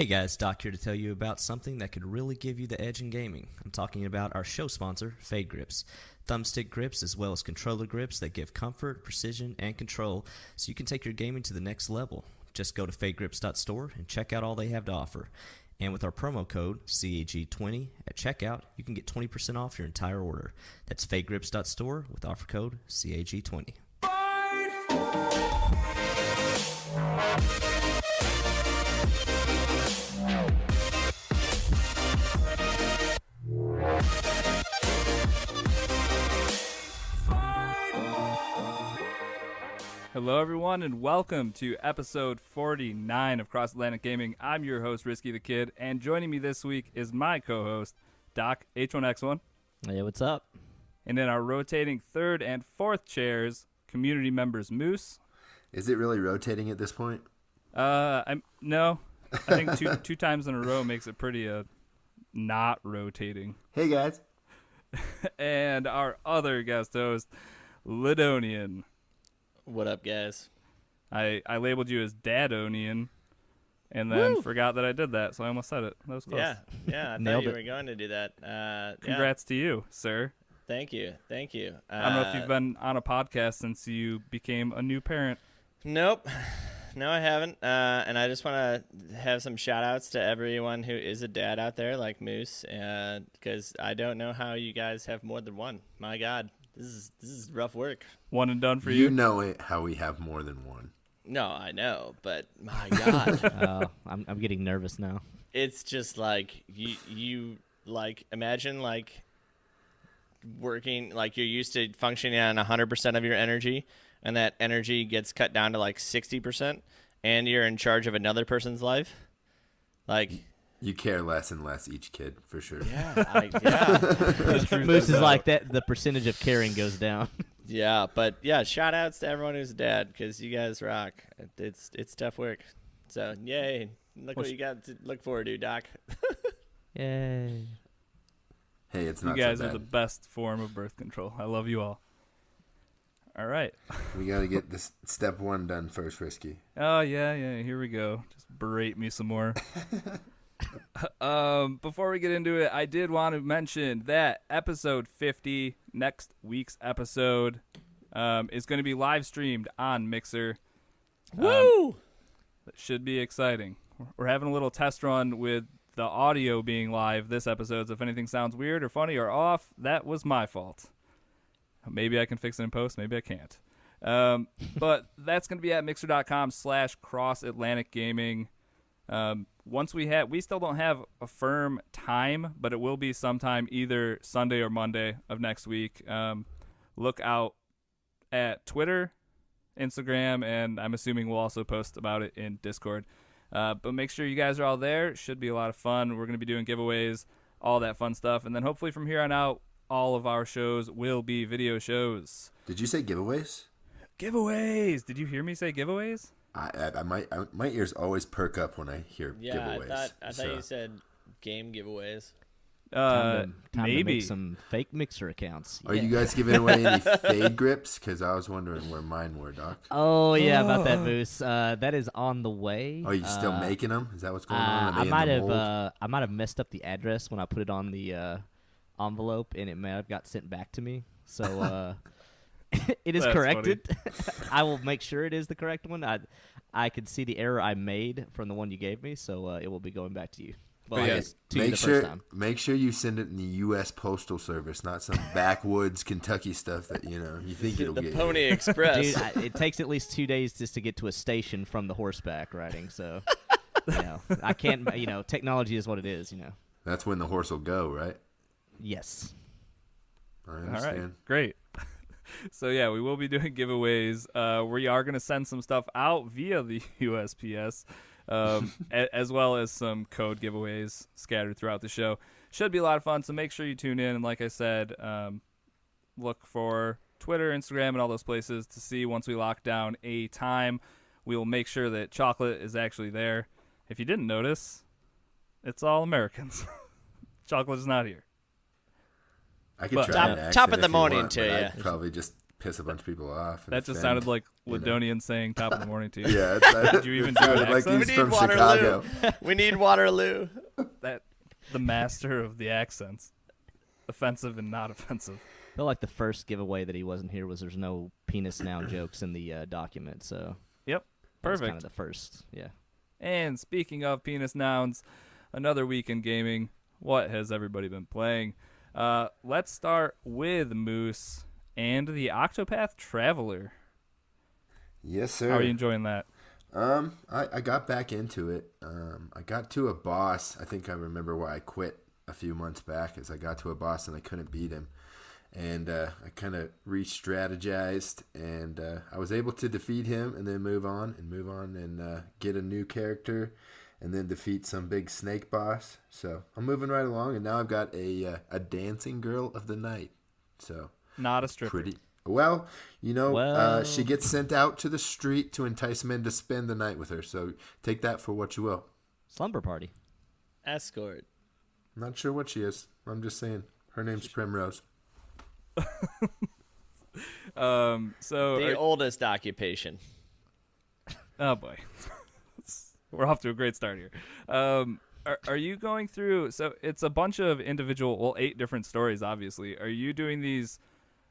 guys, Doc here to tell you about something that could really give you the edge in gaming. I'm talking about our show sponsor, Fade Grips. Thumbstick grips as well as controller grips that give comfort, precision, and control so you can take your gaming to the next level. Just go to fadegrips.store and check out all they have to offer. And with our promo code, CAG20, at checkout, you can get 20% off your entire order. That's fadegrips.store with offer code CAG20. Hello, everyone, and welcome to episode 49 of Cross Atlantic Gaming. I'm your host, Risky the Kid, and joining me this week is my co-host, Doc H1X1. Hey, what's up? And in our rotating third and fourth chairs, community members Moose. Is it really rotating at this point? No. I think two times in a row makes it pretty not rotating. Hey, guys. And our other guest host, Lydonian. What up, guys? I labeled you as Dadonian, and then forgot that I did that, so I almost said it. That was close. Yeah, I thought you were going to do that. Congrats to you, sir. Thank you. I don't know if you've been on a podcast since you became a new parent. Nope. No, I haven't. And I just want to have some shout-outs to everyone who is a dad out there, like Moose, because I don't know how you guys have more than one. My God. This is rough work. One and done for you. You know it, how we have more than one. No, I know, but my God. I'm getting nervous now. It's just like you like imagine like working like you're used to functioning on 100% of your energy, and that energy gets cut down to like 60%, and you're in charge of another person's life. Like. You care less and less each kid, for sure. Yeah. Moose is like that. The percentage of caring goes down. Yeah, but yeah, shout outs to everyone who's a dad because you guys rock. It's tough work. So yay! Look what you got to look forward to, Doc. Yay! Hey, it's not you guys so bad. are the best form of birth control. I love you all. All right. We got to get this step one done first, Risky. Oh yeah. Here we go. Just berate me some more. Before we get into it, I did want to mention that episode 50, next week's episode, is going to be live streamed on Mixer. Woo! That should be exciting. We're having a little test run with the audio being live this episode, so if anything sounds weird or funny or off, that was my fault. Maybe I can fix it in post, maybe I can't. But that's going to be at mixer.com/crossatlanticgaming. Once we still don't have a firm time, but it will be sometime either Sunday or Monday of next week. Look out at Twitter, Instagram, and I'm assuming we'll also post about it in Discord. But make sure you guys are all there. It should be a lot of fun. We're going to be doing giveaways, all that fun stuff. And then hopefully from here on out, all of our shows will be video shows. Did you say giveaways? Giveaways! Did you hear me say giveaways? My ears always perk up when I hear giveaways. I thought you said game giveaways. Time maybe to make some fake Mixer accounts. Are you guys giving away any Fade Grips? Because I was wondering where mine were, Doc. Oh yeah, about that, Moose. That is on the way. Are you still making them? Is that what's going on? I might have messed up the address when I put it on the envelope, and it may have got sent back to me. So it is corrected. I will make sure it is the correct one. I could see the error I made from the one you gave me, so it will be going back to you. Well, I guess to you the first time. Make sure you send it in the U.S. Postal Service, not some backwoods Kentucky stuff that you think it'll get. The Pony Express. Dude, it takes at least 2 days just to get to a station from the horseback riding. So, I can't. Technology is what it is. That's when the horse will go, right? Yes. I understand. All right, great. So, yeah, we will be doing giveaways. We are going to send some stuff out via the USPS, as well as some code giveaways scattered throughout the show. Should be a lot of fun, so make sure you tune in. And like I said, look for Twitter, Instagram, and all those places to see once we lock down a time. We will make sure that chocolate is actually there. If you didn't notice, it's all Americans. Chocolate is not here. I could try an accent top of the if you morning want, to but you. I'd probably just piss a bunch of people off. And That just offend, sounded like you know. Lydonian saying top of the morning to you. Yeah, Did you even do an like accent? he's We from need Waterloo. Chicago. We need Waterloo. That the master of the accents, offensive and not offensive. I feel like the first giveaway that he wasn't here was there's no penis noun jokes in the document, so Yep, that was perfect. kind of the first, yeah. And speaking of penis nouns, another week in gaming. What has everybody been playing? Let's start with Moose and the Octopath Traveler. Yes, sir. How are you enjoying that? I got back into it. I got to a boss. I think I remember why I quit a few months back, is I got to a boss and I couldn't beat him. And I kind of re-strategized, and I was able to defeat him and then move on and get a new character and then defeat some big snake boss. So I'm moving right along, and now I've got a dancing girl of the night. So Not a stripper. pretty well, Well. she gets sent out to the street to entice men to spend the night with her. So take that for what you will. Slumber party. Escort. Not sure what she is. I'm just saying her name's Primrose. So The oldest occupation. oh boy, we're off to a great start here. Are you going through? So it's a bunch of individual, well, 8 different stories. Obviously, are you doing these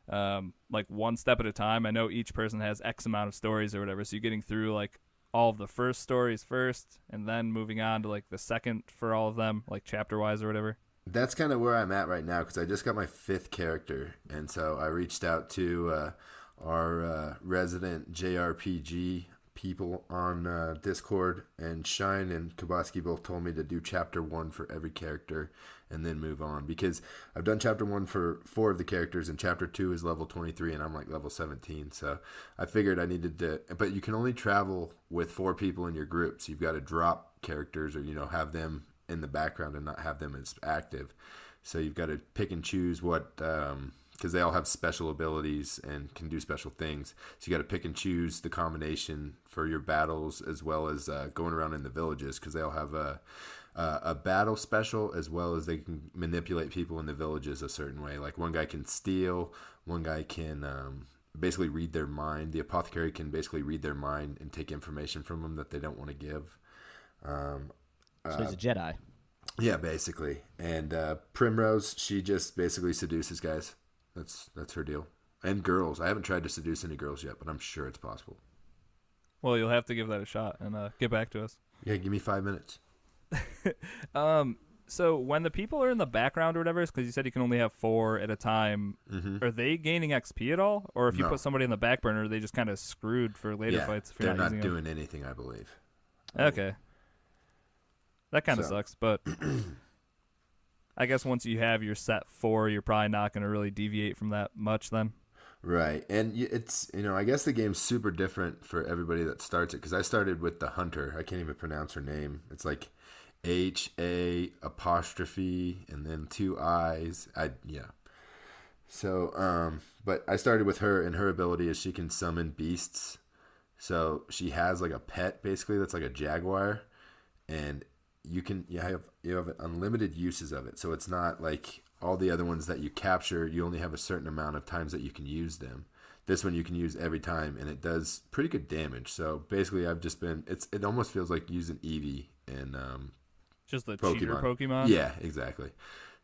like one step at a time? I know each person has X amount of stories or whatever. So you're getting through like all of the first stories first, and then moving on to like the second for all of them, like chapter wise or whatever. That's kind of where I'm at right now because I just got my 5th character, and so I reached out to our resident JRPG people on Discord, and Shine and Kabaski both told me to do chapter 1 for every character and then move on, because I've done chapter 1 for 4 of the characters, and chapter 2 is level 23 and I'm like level 17. So I figured I needed to, but you can only travel with 4 people in your group, so you've got to drop characters or have them in the background and not have them as active. So you've got to pick and choose what, because they all have special abilities and can do special things. So you got to pick and choose the combination for your battles, as well as going around in the villages, because they all have a battle special, as well as they can manipulate people in the villages a certain way. Like one guy can steal, one guy can basically read their mind. The apothecary can basically read their mind and take information from them that they don't want to give. So he's a Jedi. Yeah, basically. And Primrose, she just basically seduces guys. That's her deal. And girls. I haven't tried to seduce any girls yet, but I'm sure it's possible. Well, you'll have to give that a shot and get back to us. Yeah, give me 5 minutes. So when the people are in the background or whatever, because you said you can only have 4 at a time, are they gaining XP at all? Or if you No. put somebody in the back burner, are they just kind of screwed for later Yeah, fights if you're they're not using doing anything, I believe. them? Okay. That kind of So- sucks, but I guess once you have your set 4, you're probably not going to really deviate from that much then. Right. And it's, I guess the game's super different for everybody that starts it, because I started with the Hunter. I can't even pronounce her name. It's like HA apostrophe and then 2 I's. Yeah. So, but I started with her, and her ability is she can summon beasts. So she has like a pet, basically, that's like a jaguar, and you have unlimited uses of it. So it's not like all the other ones that you capture, you only have a certain amount of times that you can use them. This one you can use every time, and it does pretty good damage. So basically I've just been, it almost feels like using Eevee in Just the cheater Pokemon? Yeah, exactly.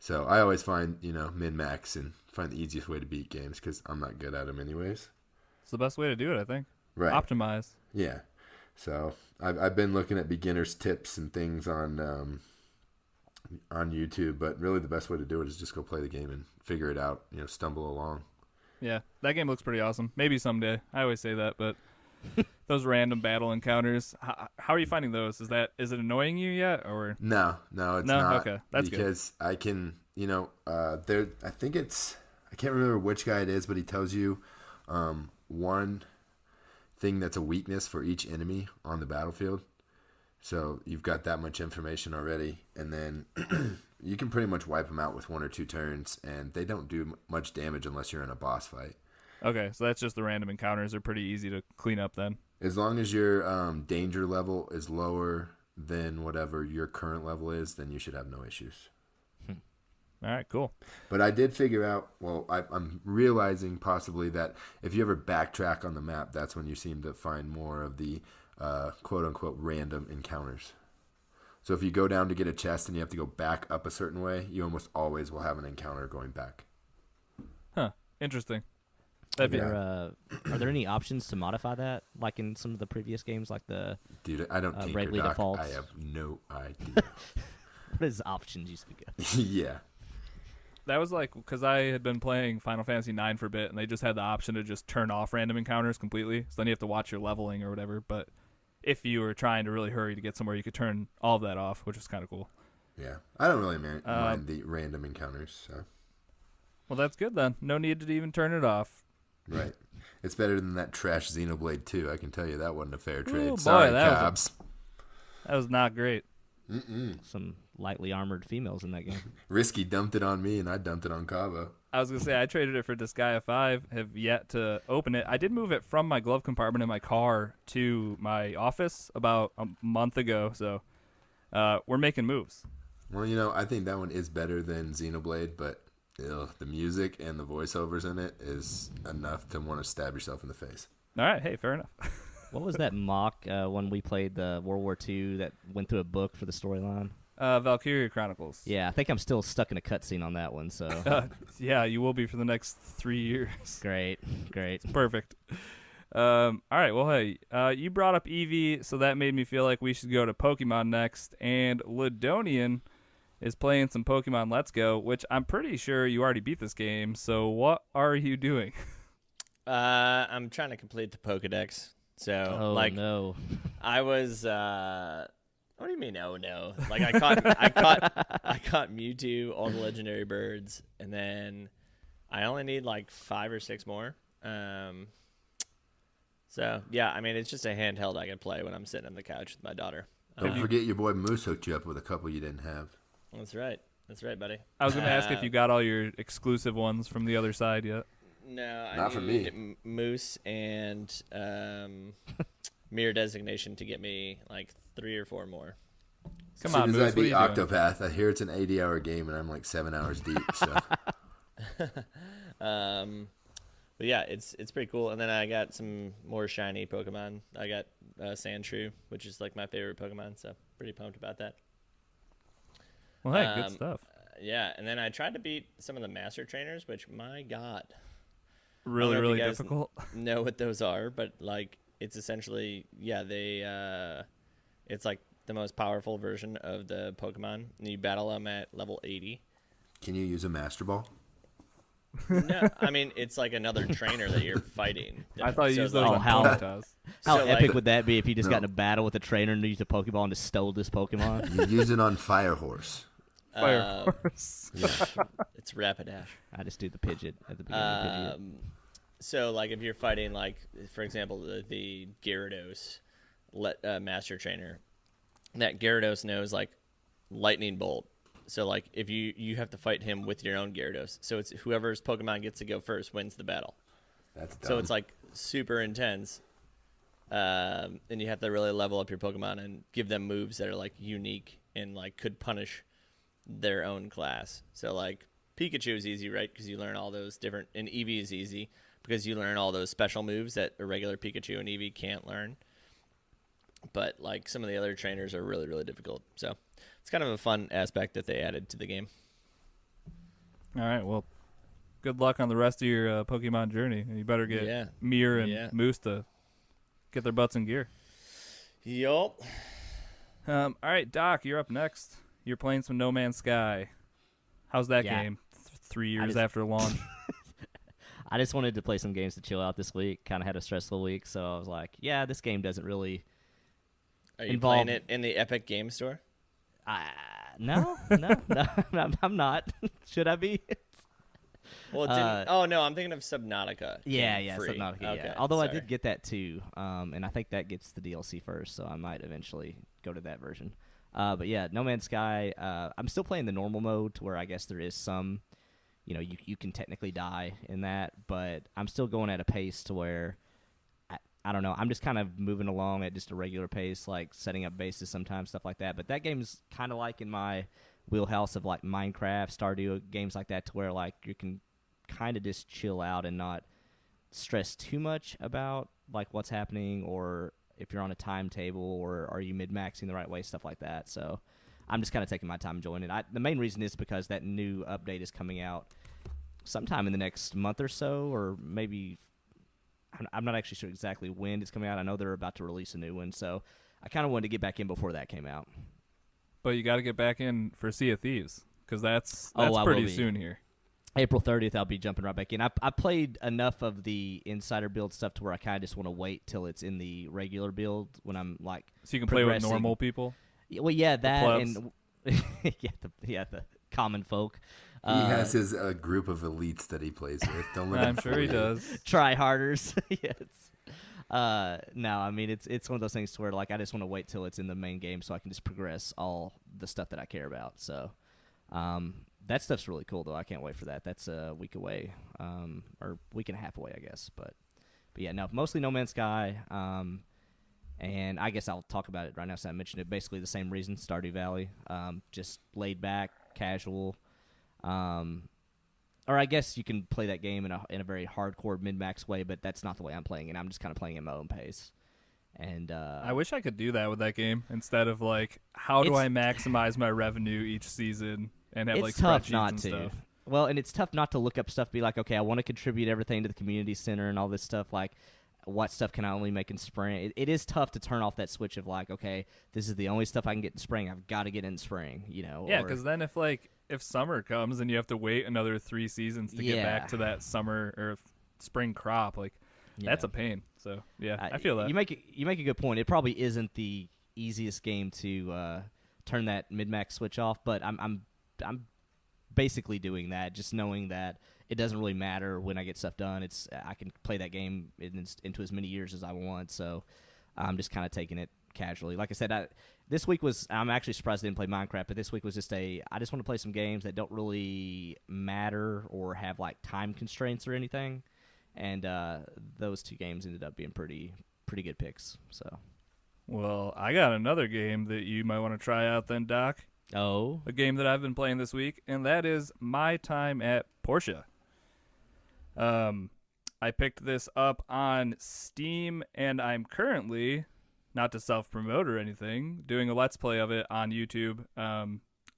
So I always find, min-max and find the easiest way to beat games, because I'm not good at them anyways. It's the best way to do it, I think. Right. Optimize. Yeah. So I've been looking at beginners tips and things on YouTube, but really the best way to do it is just go play the game and figure it out, stumble along. Yeah, that game looks pretty awesome. Maybe someday. I always say that, but those random battle encounters, how are you finding those? Is it annoying you yet, or No, it's No? not. Okay, that's good. because I can, I think I can't remember which guy it is, but he tells you one thing that's a weakness for each enemy on the battlefield. So you've got that much information already, and then you can pretty much wipe them out with 1 or 2 turns, and they don't do much damage unless you're in a boss fight. Okay, so that's just the random encounters. They're pretty easy to clean up then. As long as your danger level is lower than whatever your current level is, then you should have no issues. All right, cool. But I did figure out, well, I'm realizing possibly that if you ever backtrack on the map, that's when you seem to find more of the quote-unquote random encounters. So if you go down to get a chest and you have to go back up a certain way, you almost always will have an encounter going back. Huh. Interesting. That'd be Are there any options to modify that, like in some of the previous games, like the Dude, I don't tinker, Bravely Doc. Defaults? I have no idea. What is options you speak of? Yeah. That was like because I had been playing Final Fantasy IX for a bit, and they just had the option to just turn off random encounters completely. So then you have to watch your leveling or whatever. But if you were trying to really hurry to get somewhere, you could turn all of that off, which was kind of cool. Yeah. I don't really mind the random encounters. So. Well, that's good then. No need to even turn it off. Right. It's better than that trash Xenoblade 2. I can tell you that wasn't a fair trade. boy, Sorry, that was Cabs. That was not great. Some lightly armored females in that game. Risky dumped it on me, and I dumped it on Cabo. I was going to say, I traded it for Disgaea 5, have yet to open it. I did move it from my glove compartment in my car to my office about a month ago, so we're making moves. Well, you know, I think that one is better than Xenoblade, but the music and the voiceovers in it is enough to want to stab yourself in the face. All right, hey, fair enough. What was that mock when we played the World War II that went through a book for the storyline? Valkyria Chronicles. Yeah, I think I'm still stuck in a cutscene on that one, so. Yeah, you will be for the next 3 years. Great. Perfect. All right, well, hey, you brought up Eevee, so that made me feel like we should go to Pokemon next, and Lydonian is playing some Pokemon Let's Go, which I'm pretty sure you already beat this game, so what are you doing? I'm trying to complete the Pokedex. So, no. I was. What do you mean? Oh no! Like I caught Mewtwo, all the legendary birds, and then I only need like 5 or 6 more. So yeah, I mean it's just a handheld I can play when I'm sitting on the couch with my daughter. Don't forget your boy Moose hooked you up with a couple you didn't have. That's right, buddy. I was going to ask if you got all your exclusive ones from the other side yet. No, Not for me. Moose and mirror designation to get me like 3 or 4 more. Come as on, soon Moose, as I what are beat you doing? Octopath, I hear it's an 80-hour game, and I'm like 7 hours deep. So. But yeah, it's pretty cool. And then I got some more shiny Pokemon. I got Sandshrew, which is like my favorite Pokemon, so pretty pumped about that. Well, hey, good stuff. Yeah, and then I tried to beat some of the Master Trainers, which, my God. Really, I don't know if really you guys difficult. know what those are, but like it's essentially, yeah, it's like the most powerful version of the Pokemon, and you battle them at level 80. Can you use a Master Ball? No, I mean it's like another trainer that you're fighting. I thought you used those like- on how- Ponytas. How So, epic like- would that be if you just got in No. a battle with a trainer and used a Pokeball and just stole this Pokemon? You use it on Fire Horse. Fire Horse. It's Rapidash. I just do the Pidgeot at the beginning of Pidgeot. So like if you're fighting like for example the Gyarados Master Trainer, that Gyarados knows like Lightning Bolt. So like if you have to fight him with your own Gyarados. So it's whoever's Pokemon gets to go first wins the battle. That's dumb. So it's like super intense. And you have to really level up your Pokemon and give them moves that are like unique and like could punish their own class. So like Pikachu is easy, right? Because you learn all those different, and Eevee is easy because you learn all those special moves that a regular Pikachu and Eevee can't learn. But like some of the other trainers are really, really difficult. So it's kind of a fun aspect that they added to the game. All right, well, good luck on the rest of your Pokemon journey. You better get Yeah. Mir and Yeah. Moose to get their butts in gear. Yup. All right, Doc, you're up next. You're playing some No Man's Sky. How's that Yeah. game? 3 years just- after launch. I just wanted to play some games to chill out this week. Kind of had a stressful week, so I was like, yeah, this game doesn't really... Are you Involved- playing it in the Epic Game Store? No, I'm not. Should I be? Well, it didn't. Oh no, I'm thinking of Subnautica. Yeah, Came free. Subnautica, Okay, yeah. Although I sorry. did get that too, and I think that gets the DLC first, so I might eventually go to that version. But yeah, No Man's Sky, I'm still playing the normal mode to where I guess there is some, you can technically die in that, but I'm still going at a pace to where, I don't know, I'm just kind of moving along at just a regular pace, like setting up bases sometimes, stuff like that. But that game's kind of like in my wheelhouse of like Minecraft, Stardew, games like that, to where like you can kind of just chill out and not stress too much about like what's happening, or if you're on a timetable, or are you mid-maxing the right way, stuff like that. So I'm just kind of taking my time enjoying it. The main reason is because that new update is coming out sometime in the next month or so, or maybe I'm not actually sure exactly when it's coming out. I know they're about to release a new one, so I kind of wanted to get back in before that came out. But you got to get back in for Sea of Thieves, because that's I pretty will be. soon here. April 30th, I'll be jumping right back in. I played enough of the insider build stuff to where I kind of just want to wait till it's in the regular build when I'm like So you can play with progressing. normal people? Well, yeah, that plebs. and the common folk. He has his group of elites that he plays with. Don't let him I'm sure fool he you. does. Try-harders. Yes. No, I mean it's one of those things to where like I just want to wait till it's in the main game so I can just progress all the stuff that I care about. So that stuff's really cool though. I can't wait for that. That's a week away, or week and a half away, I guess. But yeah, no, mostly No Man's Sky. And I guess I'll talk about it right now since I mentioned it. Basically the same reason, Stardew Valley. Just laid back, casual. Or I guess you can play that game in a very hardcore mid-max way, but that's not the way I'm playing it. I'm just kind of playing at my own pace. And I wish I could do that with that game instead of like, how do I maximize my revenue each season and have like it's tough spreadsheets not and to. stuff. Well, and it's tough not to look up stuff, be like, okay, I want to contribute everything to the community center and all this stuff. Like, what stuff can I only make in spring? It is tough to turn off that switch of like, okay, this is the only stuff I can get in spring. I've got to get in spring, you know? Yeah, because then if summer comes and you have to wait another 3 seasons to get back to that summer or spring crop, like that's a pain. So yeah, I feel that. You make a good point. It probably isn't the easiest game to turn that mid-max switch off, but I'm basically doing that, just knowing that it doesn't really matter when I get stuff done. I can play that game into as many years as I want, so I'm just kind of taking it casually. Like I said, this week I'm actually surprised I didn't play Minecraft, but this week was just I just want to play some games that don't really matter or have like time constraints or anything, and those 2 games ended up being pretty good picks. So, Well, I got another game that you might want to try out then, Doc. Oh, A game that I've been playing this week, and that is My Time at Portia. I picked this up on Steam, and I'm currently, not to self-promote or anything, doing a Let's Play of it on YouTube.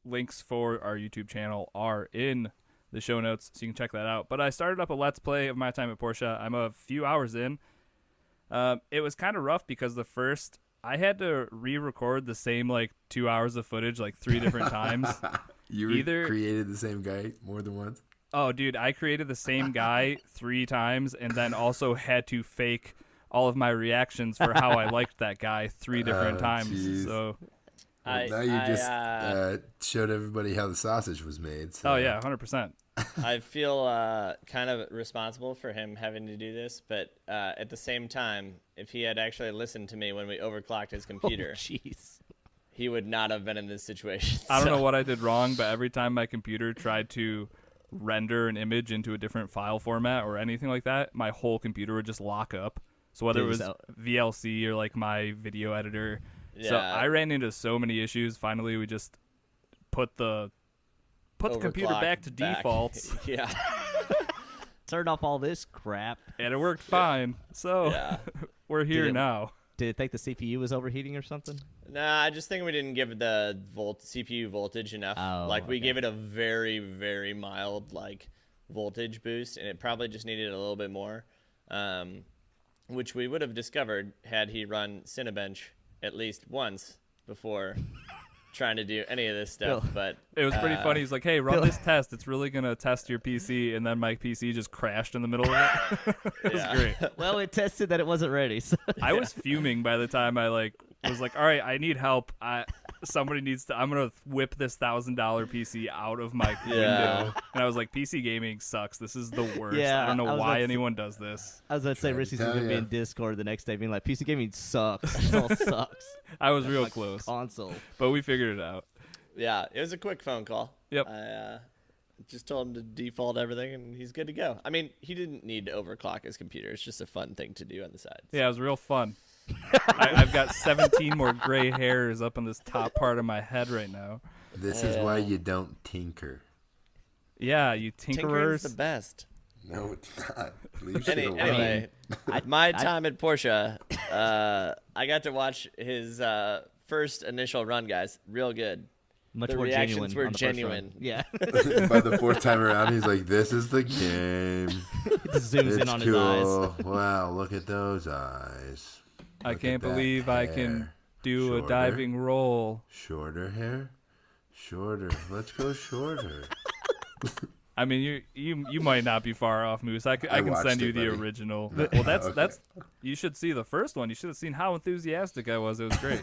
Links for our YouTube channel are in the show notes, so you can check that out. But I started up a Let's Play of My Time at Portia. I'm a few hours in. It was kind of rough because I had to re-record the same 2 hours of footage 3 different times. You created the same guy more than once? Oh, dude, I created the same guy 3 times and then also had to fake all of my reactions for how I liked that guy 3 different times. Geez. So Now you just showed everybody how the sausage was made. So. Oh, yeah, 100%. I feel kind of responsible for him having to do this, but at the same time, if he had actually listened to me when we overclocked his computer, he would not have been in this situation. I don't know what I did wrong, but every time my computer tried to render an image into a different file format or anything like that, my whole computer would just lock up. So whether it was VLC or my video editor. Yeah. So I ran into so many issues. Finally, we just put the computer back to defaults. Yeah. turned off all this crap. And it worked fine. So we're here now. Did it think the CPU was overheating or something? Nah, I just think we didn't give the CPU voltage enough. We gave it a very, very mild voltage boost, and it probably just needed a little bit more, which we would have discovered had he run Cinebench at least once before trying to do any of this stuff. But it was pretty funny. He's like, "Hey, run this test. It's really gonna test your PC." And then my PC just crashed in the middle of it. It was great. Well, it tested that it wasn't ready. So. I was fuming by the time I was like, "All right, I need help. Somebody needs to. I'm gonna whip this $1,000 PC out of my window." And I was like, "PC gaming sucks. This is the worst. I don't know why anyone does this." I was about to say, Rissy's gonna be in Discord the next day, being like, "PC gaming sucks. It all sucks." I was real close. Console, but we figured it out. Yeah, it was a quick phone call. Yep. I just told him to default everything, and he's good to go. I mean, he didn't need to overclock his computer. It's just a fun thing to do on the side. So. Yeah, it was real fun. I've got 17 more gray hairs up on this top part of my head right now. This is why you don't tinker. Yeah, you Tinkering's tinkerers. the best. No, it's not. Leave shit alone. Anyway, my time at Portia, I got to watch his first initial run, guys. Real good. Much The more reactions genuine were on the first genuine. run. Yeah. By the fourth time around, he's like, "This is the game. It just zooms It's in on cool. his eyes. Wow, look at those eyes. I Look can't at that believe I can hair. do Shorter. a diving roll. Shorter hair, shorter. Let's go shorter." I mean, you might not be far off, Moose. I can watched send you it, the buddy. original. No. Well, Okay. that's you should see the first one. You should have seen how enthusiastic I was. It was great.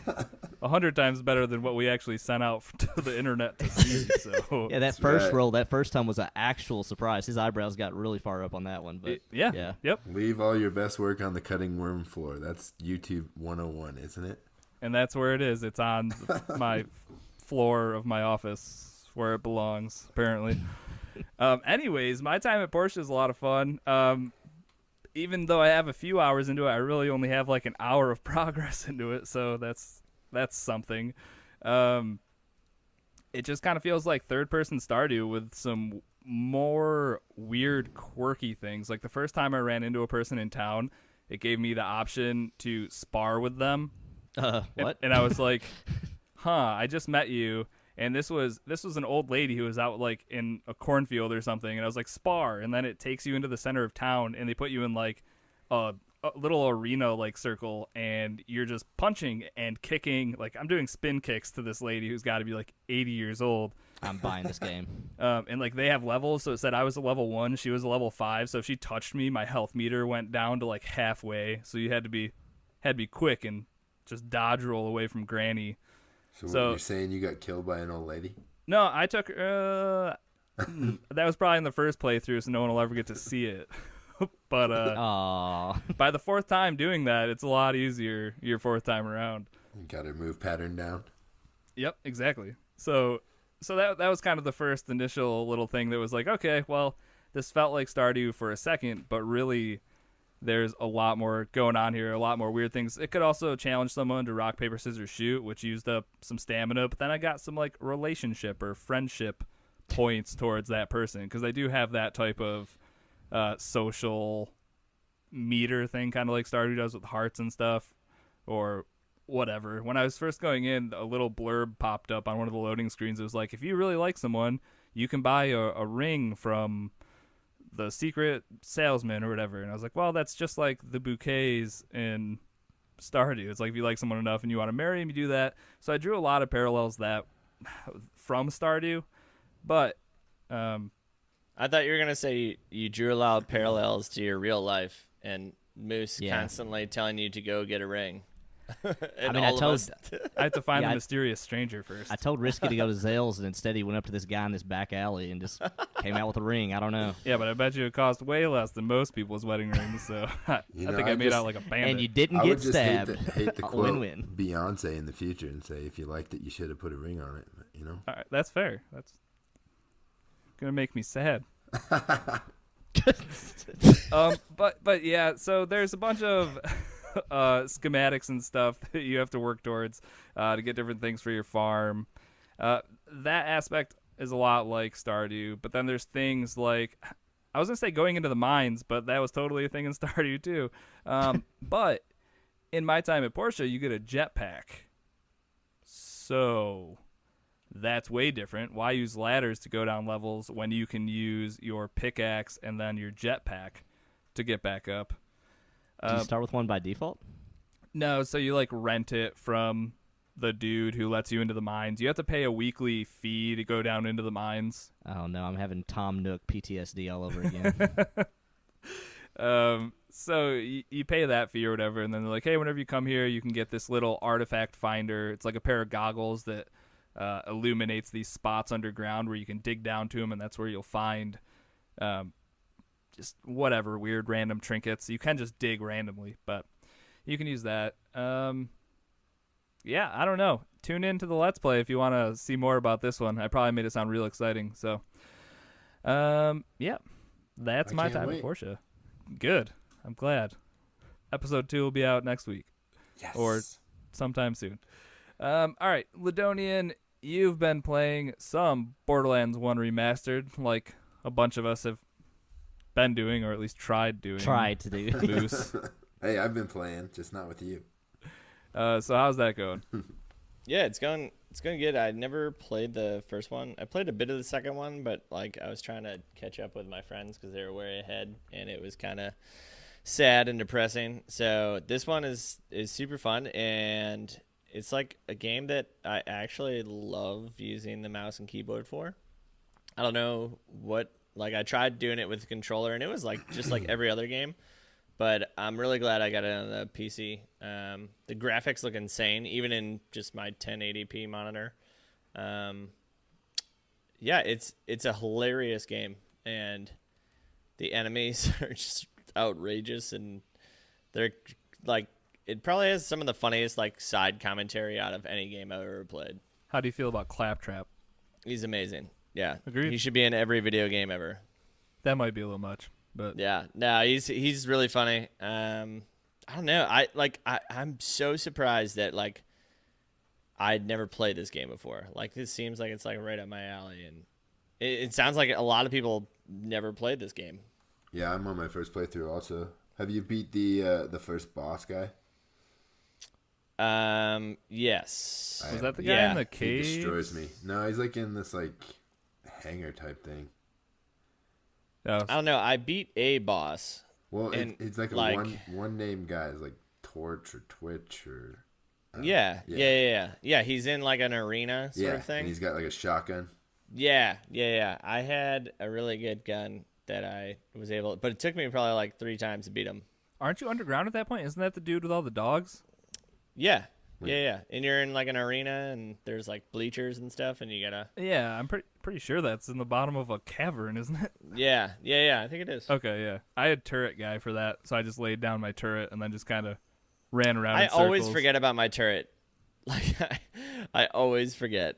100 times better than what we actually sent out to the internet to see. So Yeah, that first right. roll, that first time was an actual surprise. His eyebrows got really far up on that one. But yeah, yep. Leave all your best work on the cutting worm floor. That's YouTube 101, isn't it? And that's where it is. It's on my floor of my office where it belongs, apparently. Anyways, my time at Portia is a lot of fun. Even though I have a few hours into it, I really only have like an hour of progress into it, so that's something. It just kind of feels like third-person Stardew with some more weird, quirky things. Like the first time I ran into a person in town, it gave me the option to spar with them. what? And I was like, huh, I just met you. And this was an old lady who was out like in a cornfield or something. And I was like, spar. And then it takes you into the center of town and they put you in like a little arena like circle. And you're just punching and kicking. Like I'm doing spin kicks to this lady who's got to be like 80 years old. I'm buying this game. And like they have levels. So it said I was a level 1. She was a level 5. So if she touched me, my health meter went down to like halfway. So you had to be quick and just dodge roll away from Granny. So you're saying you got killed by an old lady? No, I took that was probably in the first playthrough, so no one will ever get to see it. But Aww. by the fourth time doing that, it's a lot easier your fourth time around. You got her move pattern down. Yep, exactly. So that was kind of the first initial little thing that was like, okay, well, this felt like Stardew for a second, but really there's a lot more going on here, a lot more weird things. It could also challenge someone to rock, paper, scissors, shoot, which used up some stamina. But then I got some like relationship or friendship points towards that person because they do have that type of social meter thing, kind of like Stardew does with hearts and stuff or whatever. When I was first going in, a little blurb popped up on one of the loading screens. It was like, if you really like someone, you can buy a ring from the secret salesman or whatever. And I was like, well, that's just like the bouquets in Stardew. It's like if you like someone enough and you want to marry him, you do that. So I drew a lot of parallels from Stardew, but I thought you were gonna say you drew a lot of parallels to your real life and Moose constantly telling you to go get a ring. I mean, I had to find Yeah, the mysterious stranger first. I told Risky to go to Zales, and instead he went up to this guy in this back alley and just came out with a ring. I don't know. Yeah, but I bet you it cost way less than most people's wedding rings. So I think I made out like a bandit. And you didn't I get would just stabbed. hate the quote Win-win. Beyonce in the future and say, if you liked it, you should have put a ring on it. But, you know? All right, that's fair. That's gonna make me sad. But yeah, so there's a bunch of schematics and stuff that you have to work towards to get different things for your farm. That aspect is a lot like Stardew, but then there's things like, I was gonna say going into the mines, but that was totally a thing in Stardew too. But in My Time at Portia, you get a jetpack, so that's way different. Why use ladders to go down levels when you can use your pickaxe and then your jetpack to get back up? Do you start with one by default? No, so you like rent it from the dude who lets you into the mines. You have to pay a weekly fee to go down into the mines. Oh no, I'm having Tom Nook PTSD all over again. So you pay that fee or whatever, and then they're like, hey, whenever you come here, you can get this little artifact finder. It's like a pair of goggles that illuminates these spots underground where you can dig down to them, and that's where you'll find just whatever weird random trinkets. You can just dig randomly, but you can use that. Yeah, I don't know. Tune in to the Let's Play if you want to see more about this one. I probably made it sound real exciting. So, yeah, that's My Time at Portia. Good. I'm glad. Episode 2 will be out next week. Yes. Or sometime soon. All right, Lydonian, you've been playing some Borderlands 1 Remastered, like a bunch of us have been doing, or at least tried doing. Tried to do. Moose. Hey, I've been playing, just not with you. So how's that going? Yeah, it's going good. I never played the first one. I played a bit of the second one, but like I was trying to catch up with my friends because they were way ahead, and it was kind of sad and depressing. So this one is super fun, and it's like a game that I actually love using the mouse and keyboard for. I don't know what, like I tried doing it with the controller, and it was like just like every other game. But I'm really glad I got it on the PC. The graphics look insane, even in just my 1080p monitor. Yeah, it's a hilarious game, and the enemies are just outrageous, and they're like, it probably has some of the funniest like side commentary out of any game I've ever played. How do you feel about Claptrap? He's amazing. Yeah, Agreed. He should be in every video game ever. That might be a little much, but Yeah, no, he's really funny. I don't know. I'm so surprised that like I'd never played this game before. Like this seems like it's like right up my alley, and it sounds like a lot of people never played this game. Yeah, I'm on my first playthrough also. Have you beat the first boss guy? Yes. was that the guy in the He cave? destroys me. No, he's like in this like hangar type thing. Yeah, I don't know. I beat a boss. Well, And, it's like a like- one name guy, it's like Torch or Twitch or Yeah. He's in like an arena sort yeah, of thing. and he's got like a shotgun. Yeah. I had a really good gun that I was able, but it took me probably like 3 times to beat him. aren't you underground at that point? Isn't that the dude with all the dogs? Yeah. And you're in like an arena, and there's like bleachers and stuff, and you gotta. Yeah, I'm pretty sure that's in the bottom of a cavern, isn't it? Yeah. I think it is. Okay, yeah. I had turret guy for that, so I just laid down my turret and then just kind of ran around. I in always circles. forget about my turret. Like I always forget.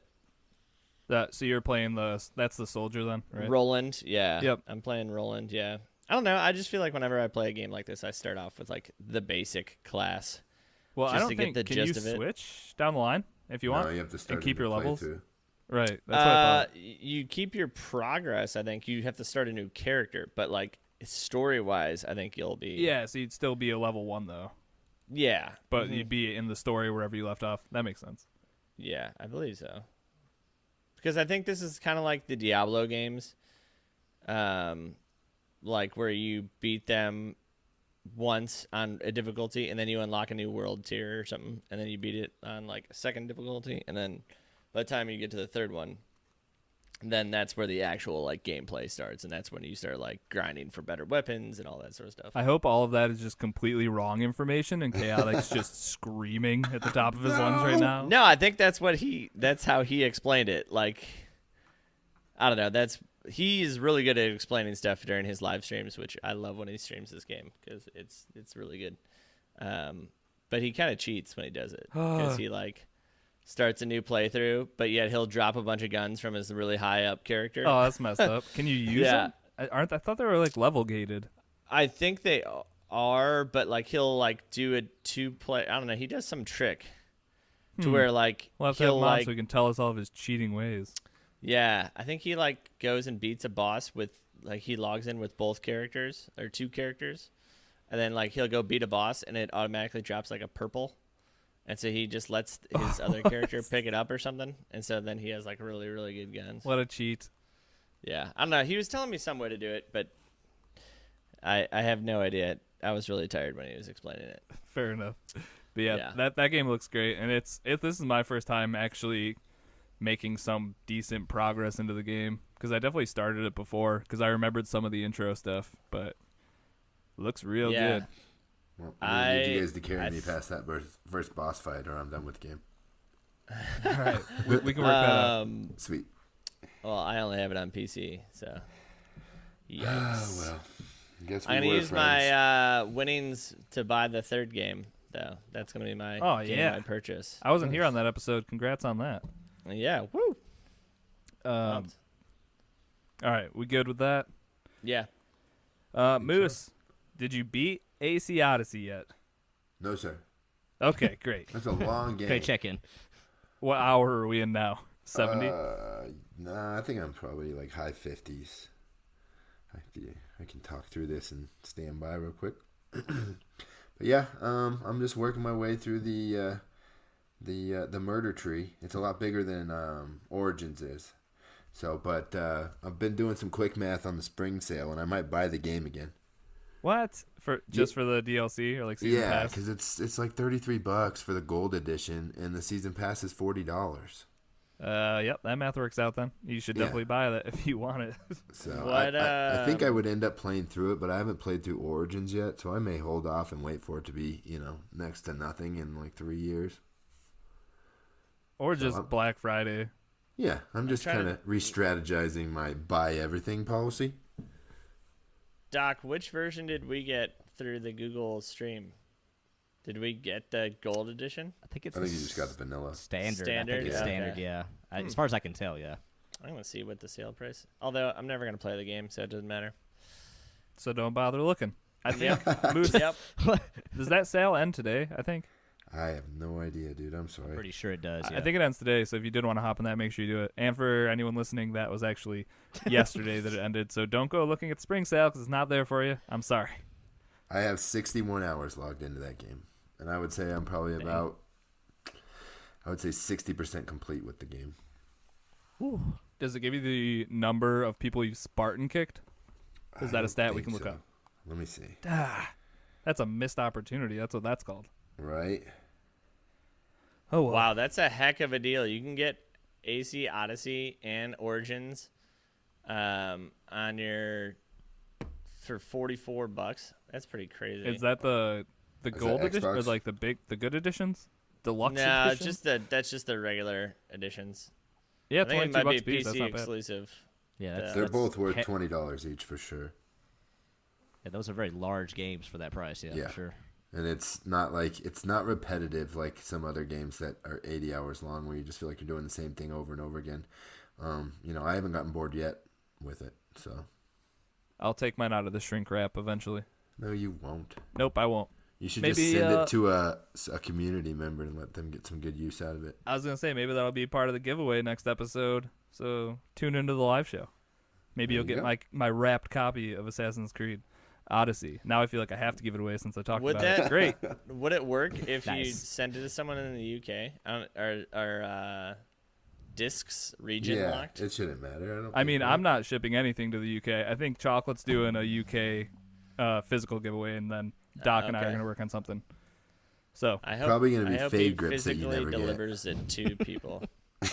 That. So you're playing that's the soldier then, right? Roland, yeah. Yep. I'm playing Roland, yeah. I don't know. I just feel like whenever I play a game like this, I start off with like the basic class. Well, I just don't to get think the can you gist of it. switch down the line if you want No, you have to start and keep a new your levels. playthrough. Right. That's what I thought. You keep your progress. I think you have to start a new character, but like story wise, I think you'll be. Yeah, so you'd still be a level 1 though, Yeah. but you'd be in the story wherever you left off. That makes sense. Yeah, I believe so. Because I think this is kind of like the Diablo games, like where you beat them once on a difficulty, and then you unlock a new world tier or something, and then you beat it on like a second difficulty, and then by the time you get to the third one, then that's where the actual like gameplay starts, and that's when you start like grinding for better weapons and all that sort of stuff. I hope all of that is just completely wrong information and Chaotic's just screaming at the top of his lungs right now. No, I think that's how he explained it. Like, I don't know. He is really good at explaining stuff during his live streams, which I love when he streams this game because it's really good. But he kind of cheats when he does it because he like starts a new playthrough, but yet he'll drop a bunch of guns from his really high up character. Oh, that's messed up. Can you use Yeah. them? I thought they were like level gated. I think they are, but like he'll like do a 2-play. I don't know. He does some trick to where like We'll have to have he'll him on like so he can tell us all of his cheating ways. yeah. I think he like goes and beats a boss with like he logs in with both characters or 2 characters, and then like he'll go beat a boss and it automatically drops like a purple. And so he just lets his other character pick it up or something. And so then he has like really, really good guns. What a cheat. Yeah. I don't know. He was telling me some way to do it, but I have no idea. I was really tired when he was explaining it. Fair enough. But yeah, Yeah. that game looks great. And this is my first time actually making some decent progress into the game. Because I definitely started it before because I remembered some of the intro stuff. But it looks real Yeah. good. Well, I need you guys to I carry me th- past that first boss fight, or I'm done with the game. All right. We can work that out. Sweet. Well, I only have it on PC, so. Yikes. Oh, well. I guess we I'm going to were use friends. my winnings to buy the third game, though. That's going to be my game yeah. I purchase. I wasn't here on that episode. Congrats on that. Yeah. Woo. All right. We good with that? Yeah. Moose, did you beat AC Odyssey yet? No, sir. Okay, great. That's a long game. Great check in. What hour are we in now? 70? Nah, I think I'm probably like high 50s. I can talk through this and stand by real quick. But yeah, I'm just working my way through the murder tree. It's a lot bigger than Origins is. So, but I've been doing some quick math on the spring sale, and I might buy the game again. What? For the DLC or like season Yeah, pass? because it's like $33 for the gold edition, and the season pass is $40. Yep, that math works out then. You should definitely buy that if you want it. So What, I think I would end up playing through it, but I haven't played through Origins yet, so I may hold off and wait for it to be, next to nothing in like 3 years. Or just I'm- Black Friday. Yeah, I'm just trying kind of re-strategizing my buy everything policy. Doc, which version did we get through the Google stream? Did we get the gold edition? I think it's I think you just got the vanilla. standard. I Standard? think it's Yeah. standard, Okay. yeah. As far as I can tell, yeah. I'm going to see what the sale price. Although I'm never going to play the game, so it doesn't matter. So don't bother looking. I think Moose, Yep. does that sale end today? I think. I have no idea, dude. I'm sorry. Pretty sure it does, yeah. I think it ends today. So if you did want to hop on that, make sure you do it. And for anyone listening, that was actually yesterday that it ended. So don't go looking at spring sale because it's not there for you. I'm sorry. I have 61 hours logged into that game, and I would say I'm probably about, 60% complete with the game. Does it give you the number of people you've Spartan kicked? Is that a stat we can look up? Let me see. That's a missed opportunity. That's what that's called. Right? Oh, well. Wow, that's a heck of a deal. You can get AC Odyssey and Origins on your for $44. That's pretty crazy. Is that the gold that edition or Xbox? like the good editions? Deluxe No, edition? that's just the regular editions. Yeah, I think it might $22 be a piece. That's PC not bad. exclusive. Yeah, that's, They're that's both worth he- $20 each for sure. Yeah, those are very large games for that price, yeah, Yeah. for sure. And it's not repetitive like some other games that are 80 hours long where you just feel like you're doing the same thing over and over again. I haven't gotten bored yet with it, so. I'll take mine out of the shrink wrap eventually. No, you won't. Nope, I won't. You should Maybe, just send it to a community member and let them get some good use out of it. I was going to say, maybe that'll be part of the giveaway next episode. So tune into the live show. Maybe you'll There you get my wrapped copy of Assassin's Creed Odyssey. Now I feel like I have to give it away since I talked Would about it. Great. Would it work if you Nice. sent it to someone in the UK? Are discs region Yeah, locked? it shouldn't matter. I mean, I'm not shipping anything to the UK. I think Chocolate's doing a UK physical giveaway, and then Doc and I are okay. going to work on something. So I hope, Probably gonna be I hope fade he grips that you physically never get. delivers it to people.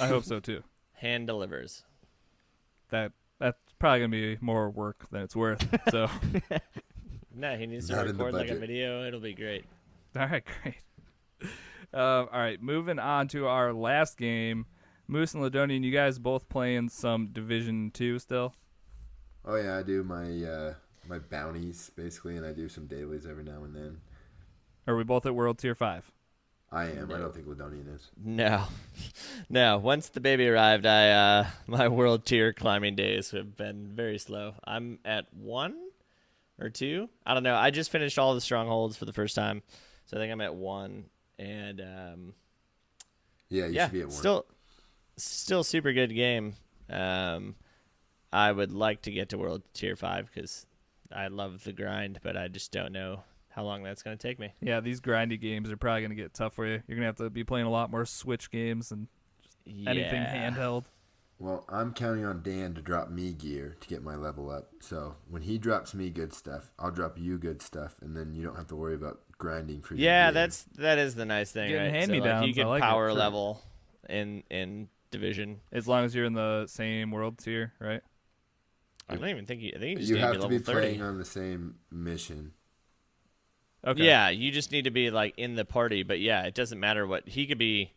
I hope so too. Hand delivers. That's probably going to be more work than it's worth. So, No, he needs to Not in the record like a budget. video. It'll be great. all right, great. All right, moving on to our last game. Moose and Lydonian, you guys both playing some Division 2 still? Oh yeah, I do my bounties basically, and I do some dailies every now and then. Or are we both at World Tier 5? I am. I don't think Lydonian is. No, no. Once the baby arrived, my world tier climbing days have been very slow. I'm at 1 or 2. I don't know. I just finished all the strongholds for the first time, so I think I'm at 1. And Yeah, you should be at 1. still super good game. I would like to get to world tier 5 because I love the grind, but I just don't know how long that's going to take me. Yeah, these grindy games are probably going to get tough for you. You're going to have to be playing a lot more Switch games and anything Yeah. handheld. Well, I'm counting on Dan to drop me gear to get my level up. So when he drops me good stuff, I'll drop you good stuff, and then you don't have to worry about grinding for your Yeah, gear. that is the nice thing, Getting right? hand-me-downs, you I can like it. power Sure. level in division. As long as you're in the same world tier, right? I don't even think I think you just You need to have be to level be 30. playing on the same mission. Okay. Yeah, you just need to be like in the party. But yeah, it doesn't matter what he could be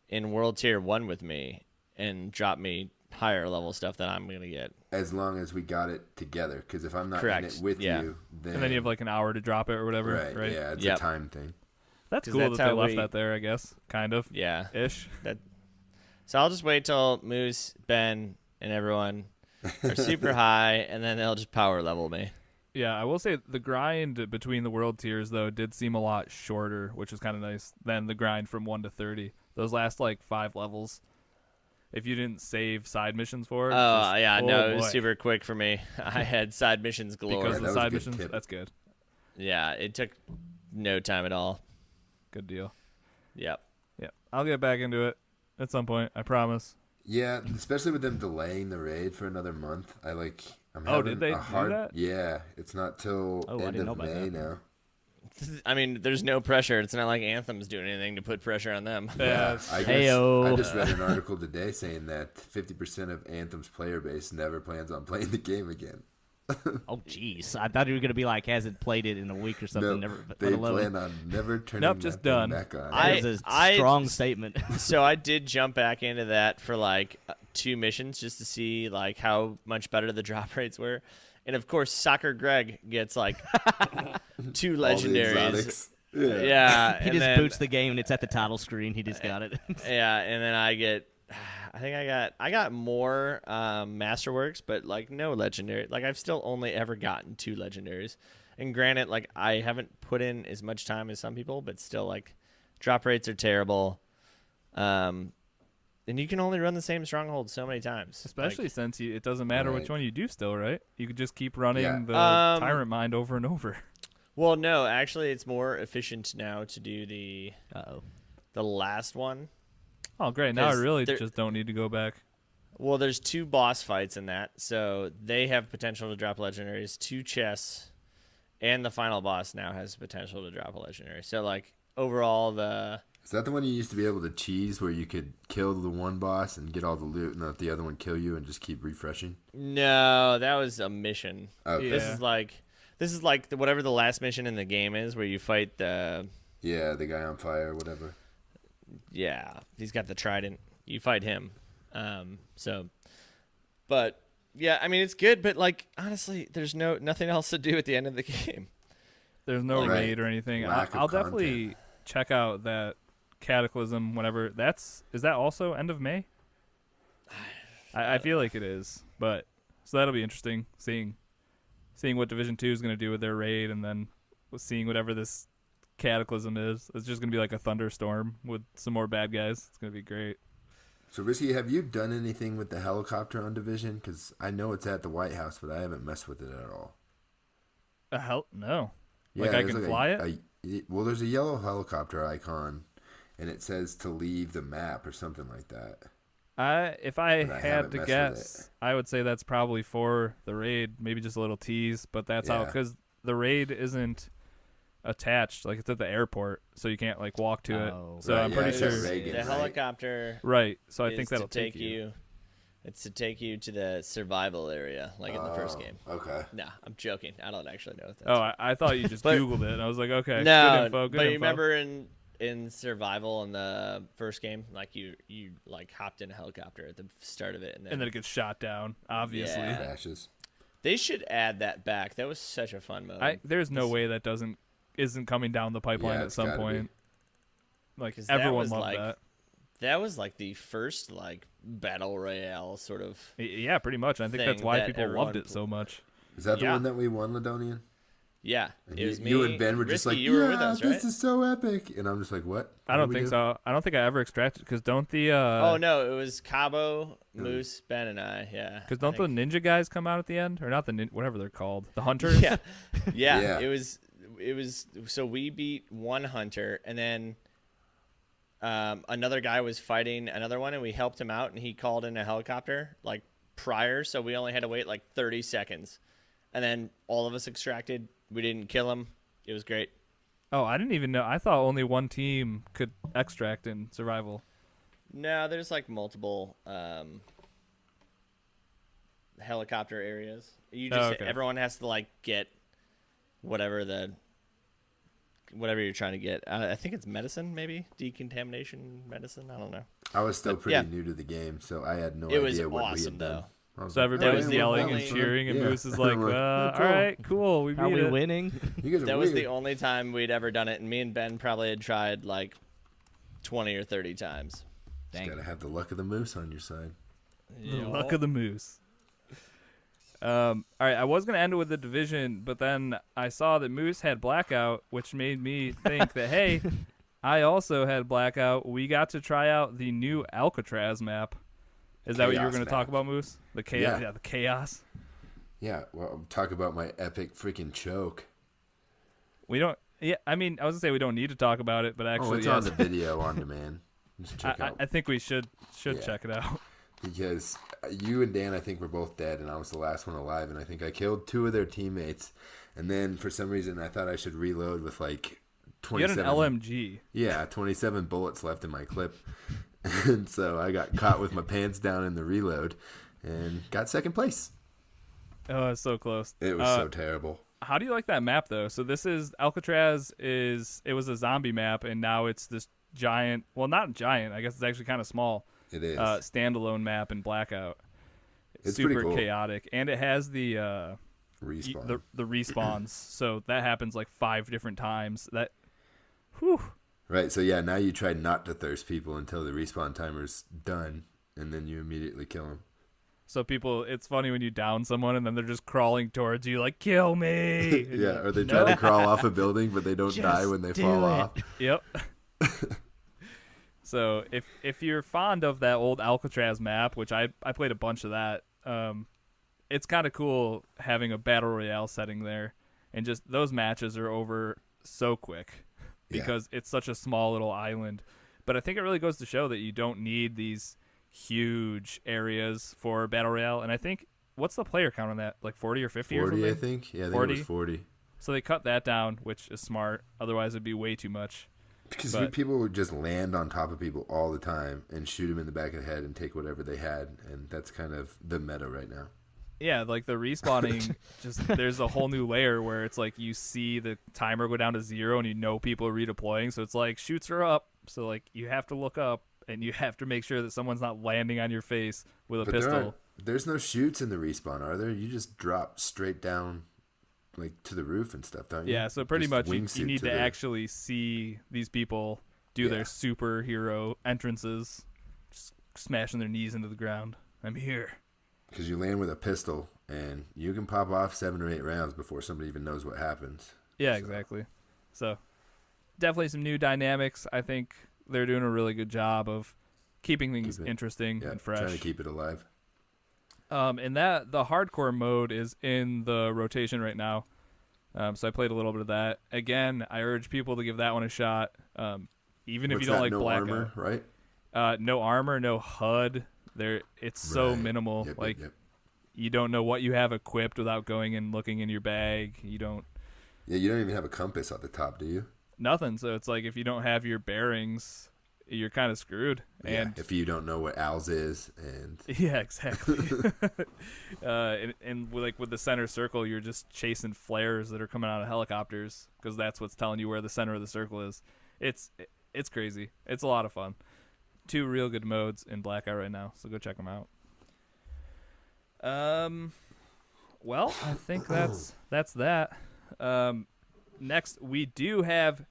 in world tier 1 with me and drop me higher level stuff that I'm gonna get. As long as we got it together, because if I'm not Correct. in it with Yeah. you, then And then you have like an hour to drop it or whatever, right? Yeah, it's Yep. a time thing. That's 'Cause cool that's that they how left we- that there, I guess. Kind of. Yeah. Ish. So I'll just wait till Moose, Ben, and everyone are super high, and then they'll just power level me. Yeah, I will say the grind between the world tiers, though, did seem a lot shorter, which was kind of nice, than the grind from 1 to 30. Those last, like, 5 levels. if you didn't save side missions for it. Oh, yeah, no, it was boy. super quick for me. I had side missions galore. Because Yeah, of that the was a side good missions, tip. that's good. Yeah, it took no time at all. Good deal. Yep. Yeah, I'll get back into it at some point. I promise. Yeah, especially with them delaying the raid for another month. I'm Oh, having did they a do hard, that? Yeah, it's not till Oh, I end didn't know of about May that. now. I mean, there's no pressure. It's not like Anthem's doing anything to put pressure on them. Yeah, I Heyo. just read an article today saying that 50% of Anthem's player base never plans on playing the game again. Oh, jeez. I thought you were going to be like, hasn't played it in a week or something. No, never, they let alone. plan on never turning Nope, that just thing done. back on. That is a I- strong statement. So I did jump back into that for like 2 missions just to see like how much better the drop rates were. And of course, Soccer Greg gets like 2 All the legendaries. exotics. Yeah, He and just then, boots the game and it's at the title screen. He just got it. Yeah, and then I get, I got more Masterworks, but like no legendary. Like I've still only ever gotten 2 legendaries. And granted, like I haven't put in as much time as some people, but still like drop rates are terrible. And you can only run the same stronghold so many times. especially Like, since it doesn't matter which Right. one you do still, right? You could just keep running Yeah. the Tyrant Mind over and over. well, no, actually, it's more efficient now to do the Uh-oh. last one. Oh, great. Now I 'Cause really there- just don't need to go back. Well, there's 2 boss fights in that, so they have potential to drop legendaries. 2 chests, and the final boss now has potential to drop a legendary. So, like overall, Is that the one you used to be able to cheese where you could kill the one boss and get all the loot and let the other one kill you and just keep refreshing? no, that was a mission. Okay. Yeah. This is like whatever the last mission in the game is, where you fight the Yeah, the guy on fire or whatever. he's got the trident. You fight him. But yeah, I mean it's good, but like honestly, there's nothing else to do at the end of the game. There's no Right. raid or anything. Lack of I'll definitely check out that Cataclysm whenever. Is that also end of May? I feel like it is, but so that'll be interesting seeing what Division 2 is going to do with their raid, and then seeing whatever this Cataclysm is. It's just going to be like a thunderstorm with some more bad guys. It's going to be great. So, Risky, have you done anything with the helicopter on Division? Because I know it's at the White House, but I haven't messed with it at all. No. Like I there's can fly it? Well, there's a yellow helicopter icon, and it says to leave the map or something like that. If I But I had haven't to messed with guess, I would say that's probably for the raid. Maybe just a little tease, but that's how, Yeah. because the raid isn't attached. Like it's at the airport, so you can't like walk to Oh. it. So Right, I'm yeah, pretty it's sure. at Reagan, The right? helicopter Right. So I is think that'll to take you. It's to take you to the survival area, like in the first game. Okay. No, I'm joking. I don't actually know what that's. Oh, I thought you just But- Googled it, and I was like, okay, good no, info, good but you info. remember in survival in the first game, like you like hopped in a helicopter at the start of it, and then it gets shot down. Obviously, Yeah. Crashes. they should add that back. That was such a fun mode. there's no way that isn't coming down the pipeline Yeah, at it's some gotta be. point. Like 'Cause that everyone was, loved like, that. That was like the first like battle royale sort of. Yeah, pretty much. I think that's thing why that people everyone loved it so much. Is that the Yeah. one that we won, Lydonian? Yeah, And it was me. you and Ben were just Risky, like, you were yeah, with us, right? this is so epic. And I'm just like, what? I What don't do we think do? so. I don't think I ever extracted because don't the Oh no, it was Cabo, Moose, Ben, and I. Yeah. because I don't the think. ninja guys come out at the end or not whatever they're called, the hunters? Yeah. yeah, Yeah. It was. So we beat one hunter, and then another guy was fighting another one, and we helped him out, and he called in a helicopter like prior, so we only had to wait like 30 seconds, and then all of us extracted. We didn't kill him. It was great. Oh, I didn't even know. I thought only one team could extract in survival. No, there's like multiple helicopter areas. You just okay. everyone has to like get whatever you're trying to get. I think it's medicine, maybe decontamination medicine. I don't know. I was still But, pretty yeah. new to the game, so I had no It was idea what we awesome, had done. though. I was So like, everybody's was the yelling only- and cheering, and Yeah. Moose is like, I'm like, all cool. right, cool, we beat Are we it. winning? You guys are That was weird. the only time we'd ever done it, and me and Ben probably had tried like 20 or 30 times. Just Dang. gotta have the luck of the moose on your side. The luck of the Moose. All right, I was going to end it with the division, but then I saw that Moose had Blackout, which made me think that, hey, I also had Blackout. We got to try out the new Alcatraz map. Is that what you were Chaos going to map. talk about, Moose? The chaos. Yeah. Yeah, the chaos. Yeah, well, talk about my epic freaking choke. We don't. Yeah, I mean, I was gonna say we don't need to talk about it, but actually, it's yes. on the video on demand. Just check out. I think we should Yeah. check it out. Because you and Dan, I think, were both dead, and I was the last one alive, and I think I killed 2 of their teammates. And then, for some reason, I thought I should reload with, like, You had 27... an LMG. Yeah, 27 bullets left in my clip. And so I got caught with my pants down in the reload and got second place. Oh, it's so close. It was so terrible. How do you like that map though? So this is Alcatraz. It was a zombie map, and now it's this giant. Well, not giant. I guess it's actually kind of small. It is. Standalone map in Blackout. It's super pretty cool. chaotic, and it has the Respawn. the respawns. So that happens like 5 different times. That, whew. Right, so yeah, now you try not to thirst people until the respawn timer's done, and then you immediately kill them. So people, it's funny when you down someone and then they're just crawling towards you like, kill me. And Yeah, or they try to crawl off a building, but they don't die when they fall off. Yep. So if you're fond of that old Alcatraz map, which I played a bunch of that, it's kind of cool having a battle royale setting there, and just those matches are over so quick because it's such a small little island. But I think it really goes to show that you don't need these huge areas for battle royale. And I think, what's the player count on that? Like 40 or 50 or 40, something? I think. Yeah, I think 40? it was 40. So they cut that down, which is smart. Otherwise, it'd be way too much. Because But- people would just land on top of people all the time and shoot them in the back of the head and take whatever they had, and that's kind of the meta right now. Yeah, like the respawning, just there's a whole new layer where it's like you see the timer go down to 0 and you know people are redeploying. So it's like shoots are up. So like you have to look up and you have to make sure that someone's not landing on your face with a But pistol. there's no shoots in the respawn, are there? You just drop straight down like to the roof and stuff, don't you? Yeah, so pretty Just much you wingsuit need to the- actually see these people do their superhero entrances, just smashing their knees into the ground. I'm here. Because you land with a pistol, and you can pop off 7 or 8 rounds before somebody even knows what happens. Yeah, So- exactly. So definitely some new dynamics. I think they're doing a really good job of keeping things Keep it- interesting Yeah, and fresh. trying to keep it alive. And that the hardcore mode is in the rotation right now. So I played a little bit of that. Again, I urge people to give that one a shot. Even if What's you don't that? like No Blackout. armor, right? No armor, no HUD. It's so Right. minimal. Yep, like yep. you don't know what you have equipped without going and looking in your bag. You don't Yeah, you don't even have a compass at the top, do you? nothing. So it's like if you don't have your bearings, you're kind of screwed. And yeah, if you don't know what owls is, and yeah, exactly. and with the center circle, you're just chasing flares that are coming out of helicopters because that's what's telling you where the center of the circle is. It's crazy. It's a lot of fun. 2 real good modes in Blackout right now, so go check them out. Well, I think that's that. Next, we do have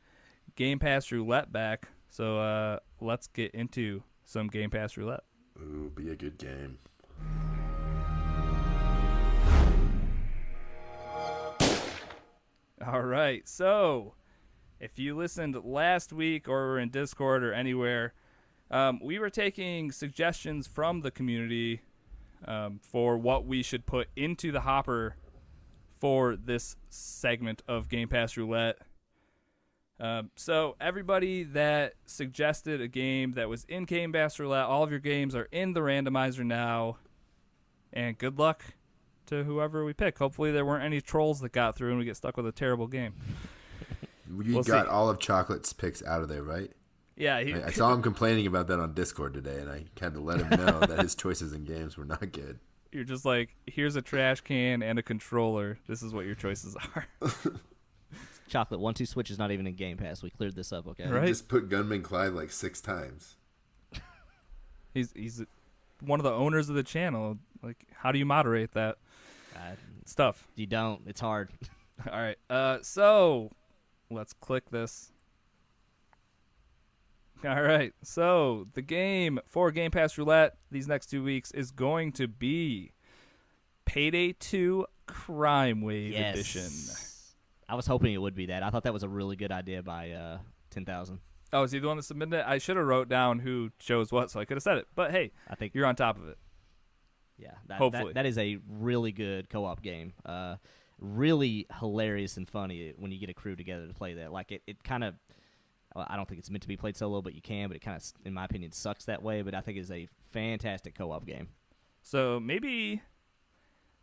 Gamepass Roulette back, so let's get into some Gamepass Roulette. ooh, be a good game. All right, so if you listened last week or were in Discord or anywhere, we were taking suggestions from the community for what we should put into the hopper for this segment of Game Pass Roulette. So everybody that suggested a game that was in Game Pass Roulette, all of your games are in the randomizer now. And good luck to whoever we pick. Hopefully there weren't any trolls that got through and we get stuck with a terrible game. You We'll got see. all of Chocolate's picks out of there, right? Yeah, I saw him complaining about that on Discord today, and I had to let him know that his choices in games were not good. you're just like, here's a trash can and a controller. This is what your choices are. Chocolate 1-2 switch is not even in Game Pass. We cleared this up, okay? Right. He just put Gunman Clyde like 6 times. He's one of the owners of the channel. Like, how do you moderate that? It's tough. You don't. It's hard. All right. So let's click this. All right. So the game for Game Pass Roulette these next 2 weeks is going to be Payday 2 Crime Wave Edition. I was hoping it would be that. I thought that was a really good idea by 10,000. Oh, is he the one that submitted it? I should have wrote down who chose what, so I could have said it. But hey, I think you're on top of it. Yeah, Hopefully. that is a really good co-op game. Really hilarious and funny when you get a crew together to play that. Like it kind of, I don't think it's meant to be played solo, but you can. But it kind of, in my opinion, sucks that way. But I think it's a fantastic co-op game. So maybe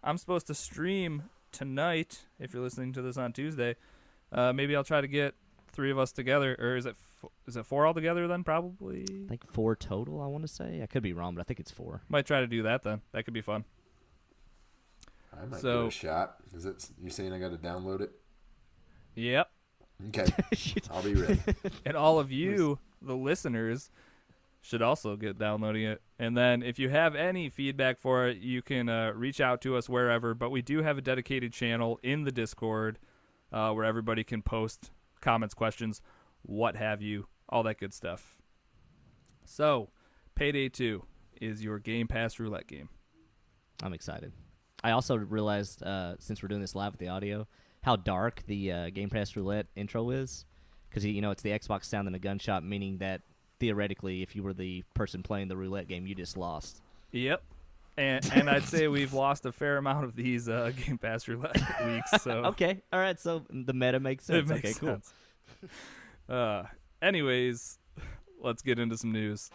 I'm supposed to stream tonight. If you're listening to this on Tuesday, maybe I'll try to get 3 of us together. Or is it 4 altogether then? Probably. I think 4 total. I want to say. I could be wrong, but I think it's 4. Might try to do that then. That could be fun. I might give it a shot. Is it? You saying I got to download it? Yep. Okay. I'll be ready. And all of you, the listeners, should also get downloading it. And then if you have any feedback for it, you can reach out to us wherever. But we do have a dedicated channel in the Discord where everybody can post comments, questions, what have you, all that good stuff. So, Payday 2 is your Gamepass Roulette game. I'm excited. I also realized, since we're doing this live with the audio, how dark the Gamepass Roulette intro is. Because, it's the Xbox sound and a gunshot, meaning that, theoretically, if you were the person playing the roulette game, you just lost. Yep. And I'd say we've lost a fair amount of these Gamepass Roulette weeks. So Okay. All right. So the meta makes sense. It makes sense. Cool. Anyways, let's get into some news.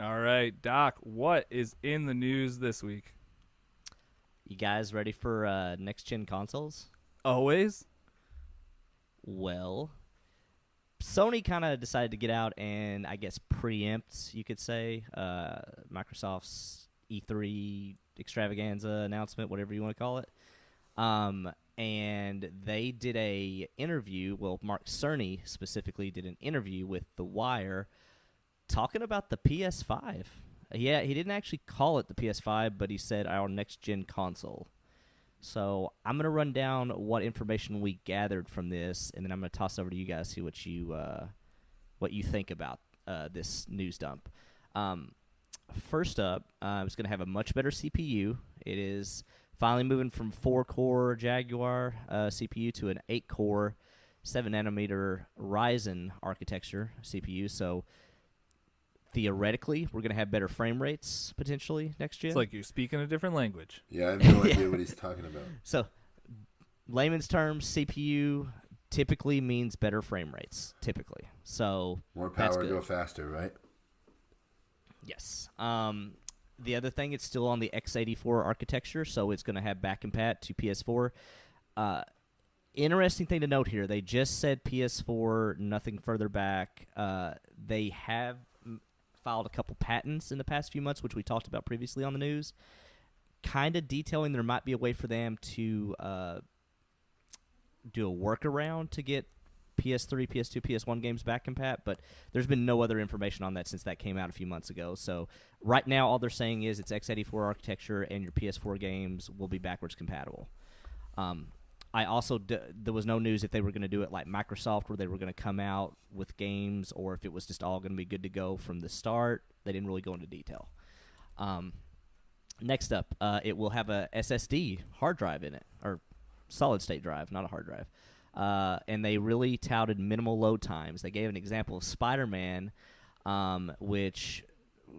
All right, Doc, what is in the news this week? You guys ready for next-gen consoles? Always? Well, Sony kind of decided to get out and, I guess, preempt, you could say, Microsoft's E3 extravaganza announcement, whatever you want to call it. And they did a interview. Well, Mark Cerny specifically did an interview with The Wire talking about the PS5. Yeah, he didn't actually call it the PS5, but he said our next-gen console. So I'm going to run down what information we gathered from this, and then I'm going to toss over to you guys, see what you think about this news dump. First up, it's going to have a much better CPU. It is finally moving from 4-core Jaguar CPU to an 8-core, 7-nanometer Ryzen architecture CPU. So theoretically, we're going to have better frame rates potentially next gen. It's like you're speaking a different language. Yeah, I have no idea what he's talking about. So, layman's terms, CPU typically means better frame rates, typically. So More that's power, good. go faster, right? Yes. The other thing, it's still on the x84 architecture, so it's going to have back compat to PS4. Interesting thing to note here, they just said PS4, nothing further back. They have filed a couple patents in the past few months, which we talked about previously on the news, kind of detailing there might be a way for them to do a workaround to get PS3, PS2, PS1 games back compat, but there's been no other information on that since that came out a few months ago. So right now all they're saying is it's x84 architecture and your PS4 games will be backwards compatible. I also there was no news if they were going to do it like Microsoft, where they were going to come out with games, or if it was just all going to be good to go from the start. They didn't really go into detail. Next up, it will have a SSD hard drive in it, or solid state drive, not a hard drive. And they really touted minimal load times. They gave an example of Spider-Man, which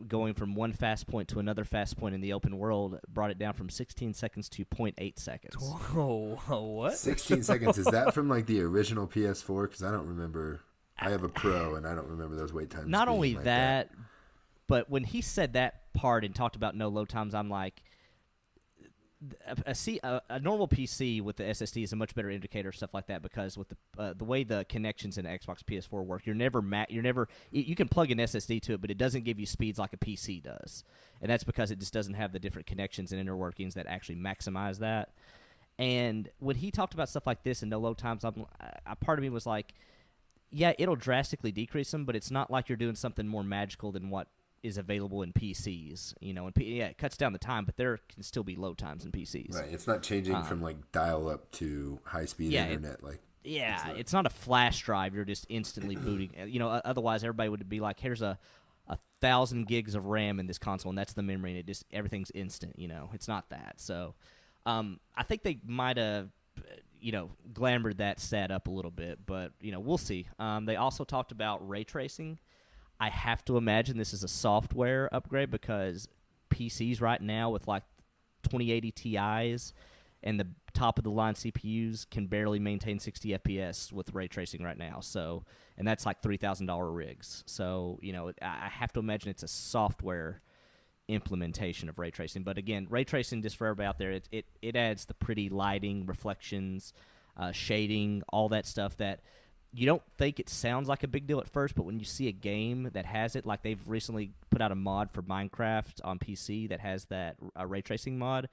going from one fast point to another fast point in the open world brought it down from 16 seconds to 0.8 seconds. Whoa, what? 16 seconds. Is that from like the original PS4? Because I don't remember. I have a Pro, and I don't remember those wait times. Not being only like that, but when he said that part and talked about no load times, I'm like, a normal PC with the SSD is a much better indicator of stuff like that, because with the way the connections in Xbox PS4 work, you can plug an SSD to it, but it doesn't give you speeds like a PC does, and that's because it just doesn't have the different connections and inner workings that actually maximize that. And when he talked about stuff like this and no load times, a part of me was like, yeah, it'll drastically decrease them, but it's not like you're doing something more magical than what is available in PCs, and it cuts down the time, but there can still be load times in PCs. Right, it's not changing from like dial up to high speed internet. It's not a flash drive. You're just instantly booting. Otherwise everybody would be like, here's a 1,000 gigs of RAM in this console, and that's the memory, and it just everything's instant. It's not that. So, I think they might have, glamored that stat up a little bit, but we'll see. They also talked about ray tracing. I have to imagine this is a software upgrade because PCs right now with like 2080 Ti's and the top of the line CPUs can barely maintain 60 FPS with ray tracing right now. So, and that's like $3,000 rigs. So, I have to imagine it's a software implementation of ray tracing. But again, ray tracing, just for everybody out there, it adds the pretty lighting, reflections, shading, all that stuff that you don't think it sounds like a big deal at first, but when you see a game that has it, like they've recently put out a mod for Minecraft on PC that has that ray tracing mod,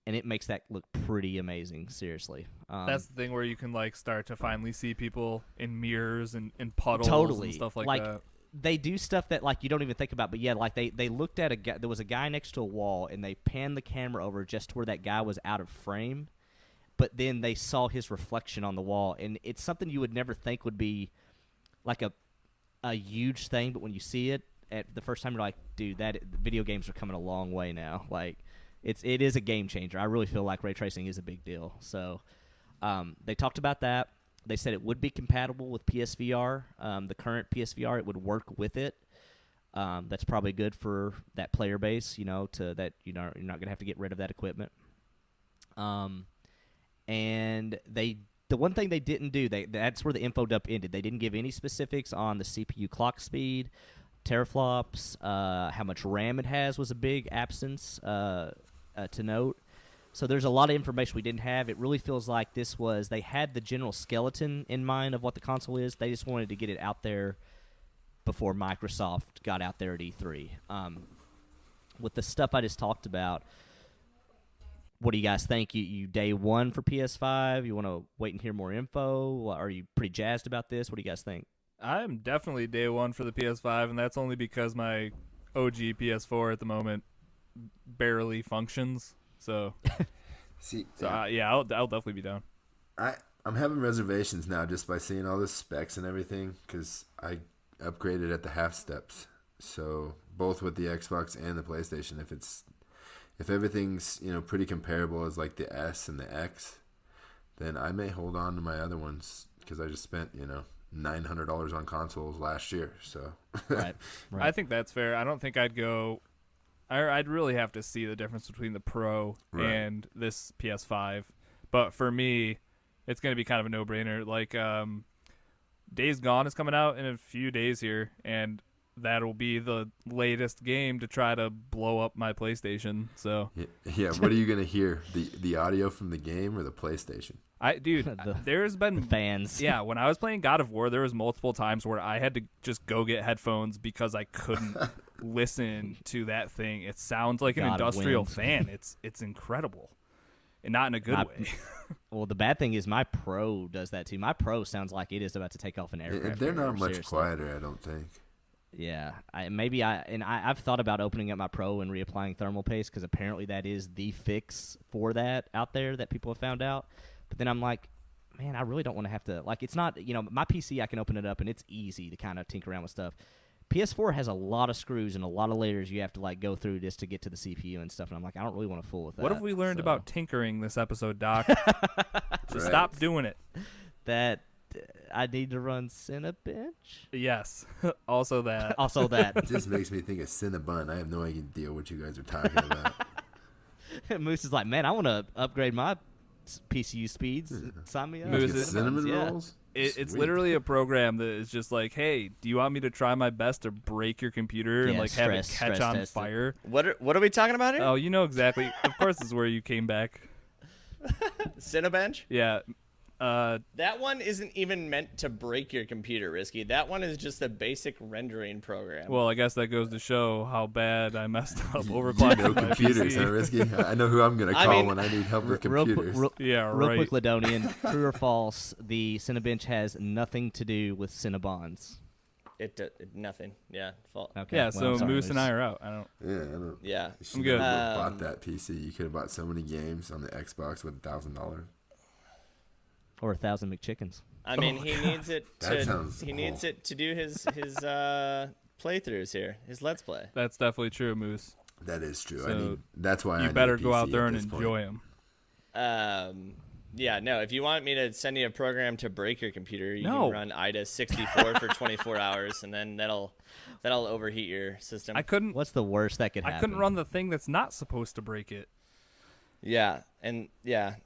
and it makes that look pretty amazing, seriously. That's the thing where you can like start to finally see people in mirrors and in puddles totally. and stuff like that. They do stuff that like you don't even think about, but yeah, like they looked at a guy. There was a guy next to a wall, and they panned the camera over just to where that guy was out of frame. But then they saw his reflection on the wall, and it's something you would never think would be like a huge thing. But when you see it at the first time, you're like, dude, that video games are coming a long way now. Like, it is a game changer. I really feel like ray tracing is a big deal. So they talked about that. They said it would be compatible with PSVR. The current PSVR, it would work with it. That's probably good for that player base, to that you're not going to have to get rid of that equipment. And the one thing they didn't do, that's where the info dump ended. They didn't give any specifics on the CPU clock speed, teraflops, how much RAM it has was a big absence to note. So there's a lot of information we didn't have. It really feels like they had the general skeleton in mind of what the console is. They just wanted to get it out there before Microsoft got out there at E3. With the stuff I just talked about, what do you guys think? You day one for PS5? You want to wait and hear more info? Are you pretty jazzed about this? What do you guys think? I'm definitely day one for the PS5, and that's only because my OG PS4 at the moment barely functions. So, I'll definitely be down. I'm having reservations now just by seeing all the specs and everything because I upgraded at the half steps. So both with the Xbox and the PlayStation, if everything's pretty comparable as like the S and the X, then I may hold on to my other ones because I just spent $900 on consoles last year. So right. I think that's fair. I don't think I'd go. I'd really have to see the difference between the Pro and this PS5. But for me, it's going to be kind of a no-brainer. Like, Days Gone is coming out in a few days here, and that'll be the latest game to try to blow up my PlayStation. So yeah. What are you going to hear? The audio from the game or the PlayStation? There's been the fans. Yeah, when I was playing God of War, there was multiple times where I had to just go get headphones because I couldn't listen to that thing. It sounds like an industrial fan. It's incredible, and not in a good way. Well, the bad thing is my Pro does that too. My Pro sounds like it is about to take off an aircraft. They're not much seriously. quieter, I don't think. Yeah, I've thought about opening up my Pro and reapplying thermal paste because apparently that is the fix for that out there that people have found out. But then I'm like, man, I really don't want to have to, like, it's not, my PC, I can open it up and it's easy to kind of tinker around with stuff. PS4 has a lot of screws and a lot of layers you have to, like, go through just to get to the CPU and stuff, and I'm like, I don't really want to fool with that. What have we learned about tinkering this episode, Doc? Just stop doing it. That I need to run Cinebench? Yes. Also that. It just makes me think of Cinnabon. I have no idea what you guys are talking about. Moose is like, man, I want to upgrade my PCU speeds. Sign me up. Cinnamon rolls? It's literally a program that is just like, hey, do you want me to try my best to break your computer and like have it catch on fire? What are we talking about here? Oh, you know exactly. Of course, this is where you came back. Cinebench? Yeah. That one isn't even meant to break your computer, Risky. That one is just a basic rendering program. Well, I guess that goes to show how bad I messed up overclocking my computers, PC. Huh, Risky? I know who I'm going to call when I need help with computers. Real quick, Lydonian, true or false, the Cinebench has nothing to do with Cinnabons. It nothing. Yeah. Okay. Yeah, so Moose and I are out. I don't. Yeah. I'm good. Bought that PC. You could have bought so many games on the Xbox with $1,000. Or 1,000 McChickens. I mean, he needs it to. He needs it to do his playthroughs here, his Let's Play. That's definitely true, Moose. That is true. So that's why you better go out there and enjoy them. Yeah, no, if you want me to send you a program to break your computer, you can run IDA 64 for 24 hours, and then that'll overheat your system. What's the worst that could happen? I couldn't run the thing that's not supposed to break it. Yeah,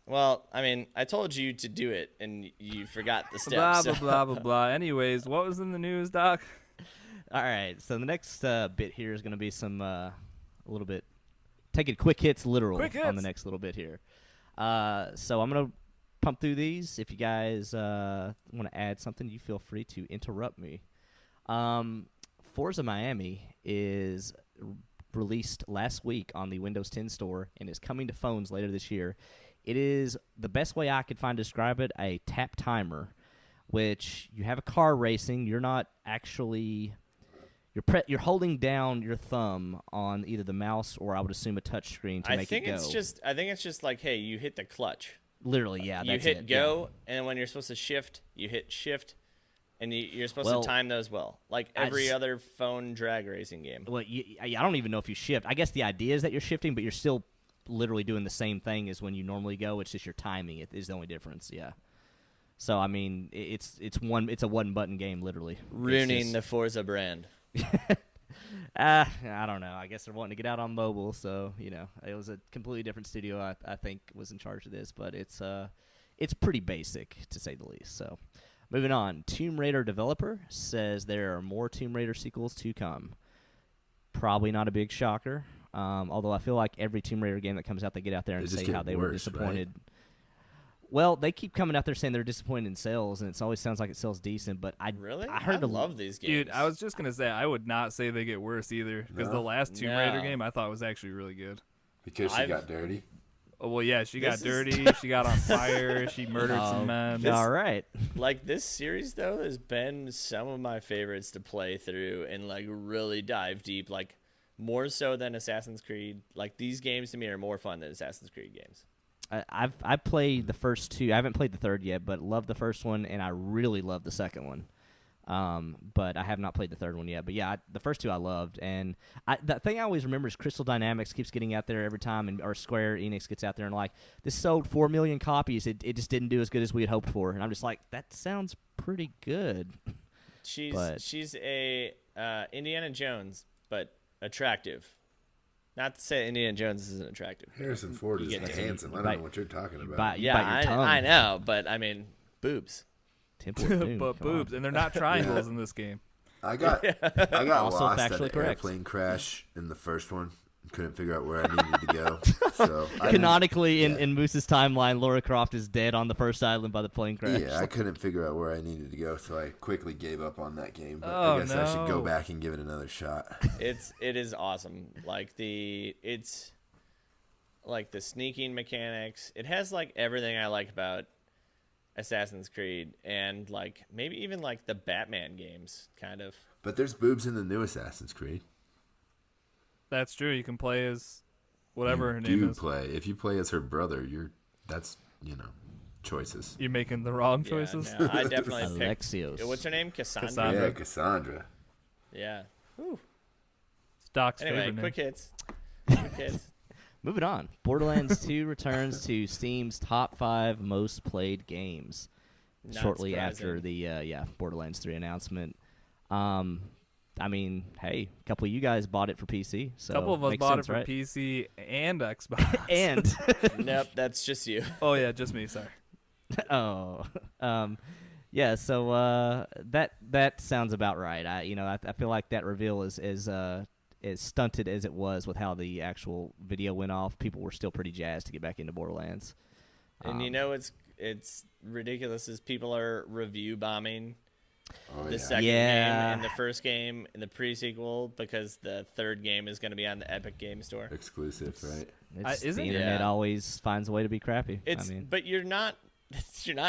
well, I mean, I told you to do it, and you forgot the steps. Blah, so. blah, blah, blah, blah. Anyways, what was in the news, Doc? All right, so the next bit here is going to be some a little bit taking quick hits literal on the next little bit here. So I'm going to pump through these. If you guys want to add something, you feel free to interrupt me. Forza Miami is released last week on the Windows 10 store and is coming to phones later this year. It is, the best way I could find to describe it, a tap timer, which you have a car racing. You're not actually... You're holding down your thumb on either the mouse or I would assume a touch screen to make it go. I think it's just like, hey, you hit the clutch. Literally, yeah. You hit go, and when you're supposed to shift, you hit shift, and you're supposed to time those well, like every other phone drag racing game. Well, I don't even know if you shift. I guess the idea is that you're shifting, but you're still literally doing the same thing as when you normally go. It's just your timing. It is the only difference, yeah. So, I mean, it's a one-button game, literally. Ruining the Forza brand. I don't know. I guess they're wanting to get out on mobile, so it was a completely different studio. I think was in charge of this, but it's pretty basic to say the least. So, moving on. Tomb Raider developer says there are more Tomb Raider sequels to come. Probably not a big shocker. Although I feel like every Tomb Raider game that comes out, they get out there and say how they were disappointed. Right? Well, they keep coming out there saying they're disappointed in sales, and it always sounds like it sells decent. But I love these games, dude. I was just gonna say I would not say they get worse either, because the last Tomb Raider game I thought was actually really good. Because she got dirty. Oh, well, yeah, she got dirty. She got on fire. She murdered some men. All right. Like, this series though has been some of my favorites to play through and like really dive deep, like more so than Assassin's Creed. Like, these games to me are more fun than Assassin's Creed games. I've played the first two. I haven't played the third yet, but love the first one, and I really love the second one. But I have not played the third one yet. But yeah, the first two I loved, and the thing I always remember is Crystal Dynamics keeps getting out there every time, or Square Enix gets out there and like, this sold 4 million copies. It just didn't do as good as we had hoped for, and I'm just like, that sounds pretty good. She's a Indiana Jones, but attractive. Not to say Indiana Jones isn't attractive. Harrison Ford is handsome. I don't know what you're talking about. I know, but I mean, boobs. Temple of Doom, but boobs, and they're not triangles in this game. I got also lost at factually an correct. airplane crash in the first one. Couldn't figure out where I needed to go. So canonically, in Moose's timeline, Lara Croft is dead on the first island by the plane crash. Yeah, I couldn't figure out where I needed to go, so I quickly gave up on that game. But I guess I should go back and give it another shot. It is awesome. It's like the sneaking mechanics. It has like everything I like about Assassin's Creed, and like maybe even like the Batman games, kind of. But there's boobs in the new Assassin's Creed. That's true. You can play as whatever her name is. If you play as her brother, that's choices. You're making the wrong choices. No, I definitely picked. Alexios. What's her name? Cassandra. Cassandra. Yeah, Cassandra. Yeah. Whew. Doc's Anyway, favorite quick name. hits. Quick hits. Moving on. Borderlands 2 returns to Steam's top 5 most played games shortly after the Borderlands 3 announcement. I mean, hey, a couple of you guys bought it for PC. So a couple of us bought it for right? PC and Xbox. And nope, that's just you. Oh yeah, just me. Sorry. Yeah. So that sounds about right. I feel like that reveal is as stunted as it was with how the actual video went off. People were still pretty jazzed to get back into Borderlands. And it's ridiculous as people are review bombing the second game and the first game and the pre-sequel because the third game is going to be on the Epic Game Store. Exclusive, right? The internet always finds a way to be crappy. But you're not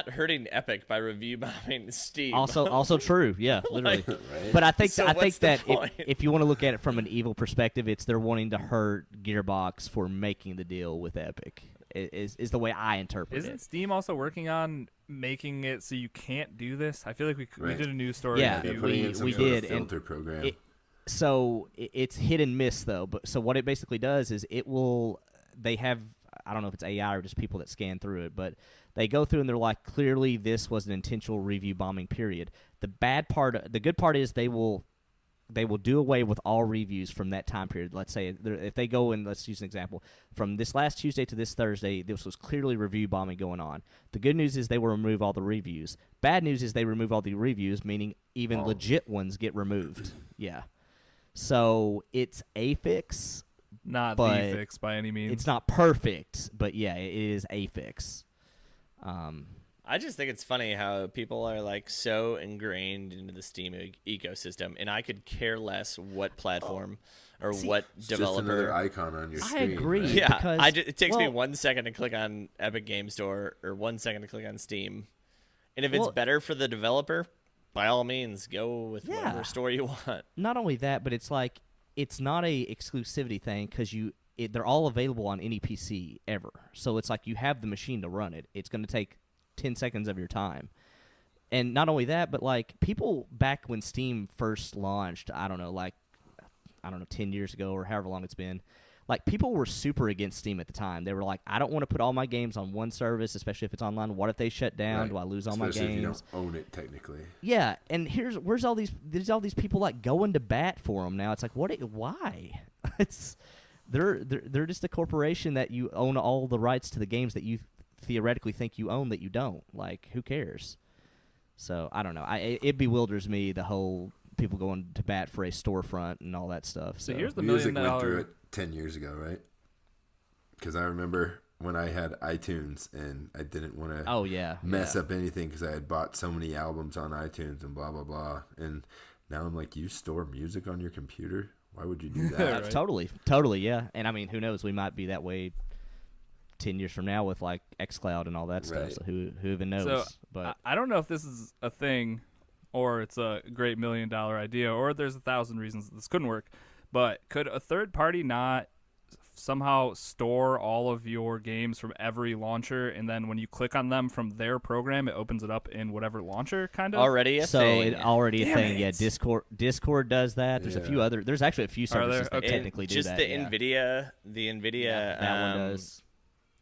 hurting Epic by review bombing Steam. Also true, yeah, literally. Right? But I think that point? if you want to look at it from an evil perspective, it's they're wanting to hurt Gearbox for making the deal with Epic. Is the way I interpret it. Isn't Steam also working on making it so you can't do this? I feel like we did a news story. Yeah, they're putting in some we sort of did. filter program. So it's hit and miss though. But so what it basically does is they have, I don't know if it's AI or just people that scan through it, but they go through and they're like, clearly this was an intentional review bombing period. The good part is they will do away with all reviews from that time period. Let's say if they go and let's use an example from this last Tuesday to this Thursday, this was clearly review bombing going on. The good news is they will remove all the reviews. Bad news is they remove all the reviews, meaning even legit ones get removed. Yeah. So it's a fix. Not the fix by any means. It's not perfect, but yeah, it is a fix. I just think it's funny how people are like so ingrained into the Steam ecosystem, and I could care less what platform or what It's developer. just another icon on your screen. I agree. right? Yeah, because- it takes me 1 second to click on Epic Game Store or 1 second to click on Steam, and if it's better for the developer, by all means, go with whatever store you want. Not only that, but it's like it's not a exclusivity thing because they're all available on any PC ever. So it's like you have the machine to run it. It's going to take 10 seconds of your time. And not only that, but like people back when Steam first launched, I don't know, 10 years ago or however long it's been, like people were super against Steam at the time. They were like, I don't want to put all my games on one service, especially if it's online. What if they shut down? Right. Do I lose all Especially my games? if you don't own it technically. Yeah, and there's all these people like going to bat for them now. It's like why? They're just a corporation that you own all the rights to the games that you theoretically think you own that you don't. Like, who cares? So I don't know. It bewilders me, the whole people going to bat for a storefront and all that stuff. So here's the Music $1 million. went through it 10 years ago, right? Because I remember when I had iTunes and I didn't want to mess up anything because I had bought so many albums on iTunes and blah, blah, blah. And now I'm like, you store music on your computer? Why would you do that? Right. Totally, yeah. And I mean, who knows? We might be that way 10 years from now with like xCloud and all that stuff. Right. So who even knows? So but I don't know if this is a thing or it's a great $1 million idea or there's 1,000 reasons this couldn't work. But could a third party not somehow store all of your games from every launcher, and then when you click on them from their program, it opens it up in whatever launcher, kind of? Already a thing. A thing. Yeah, Discord does that. There's a few other. There's actually a few services that Okay. technically do just that. the yeah. NVIDIA, that one does.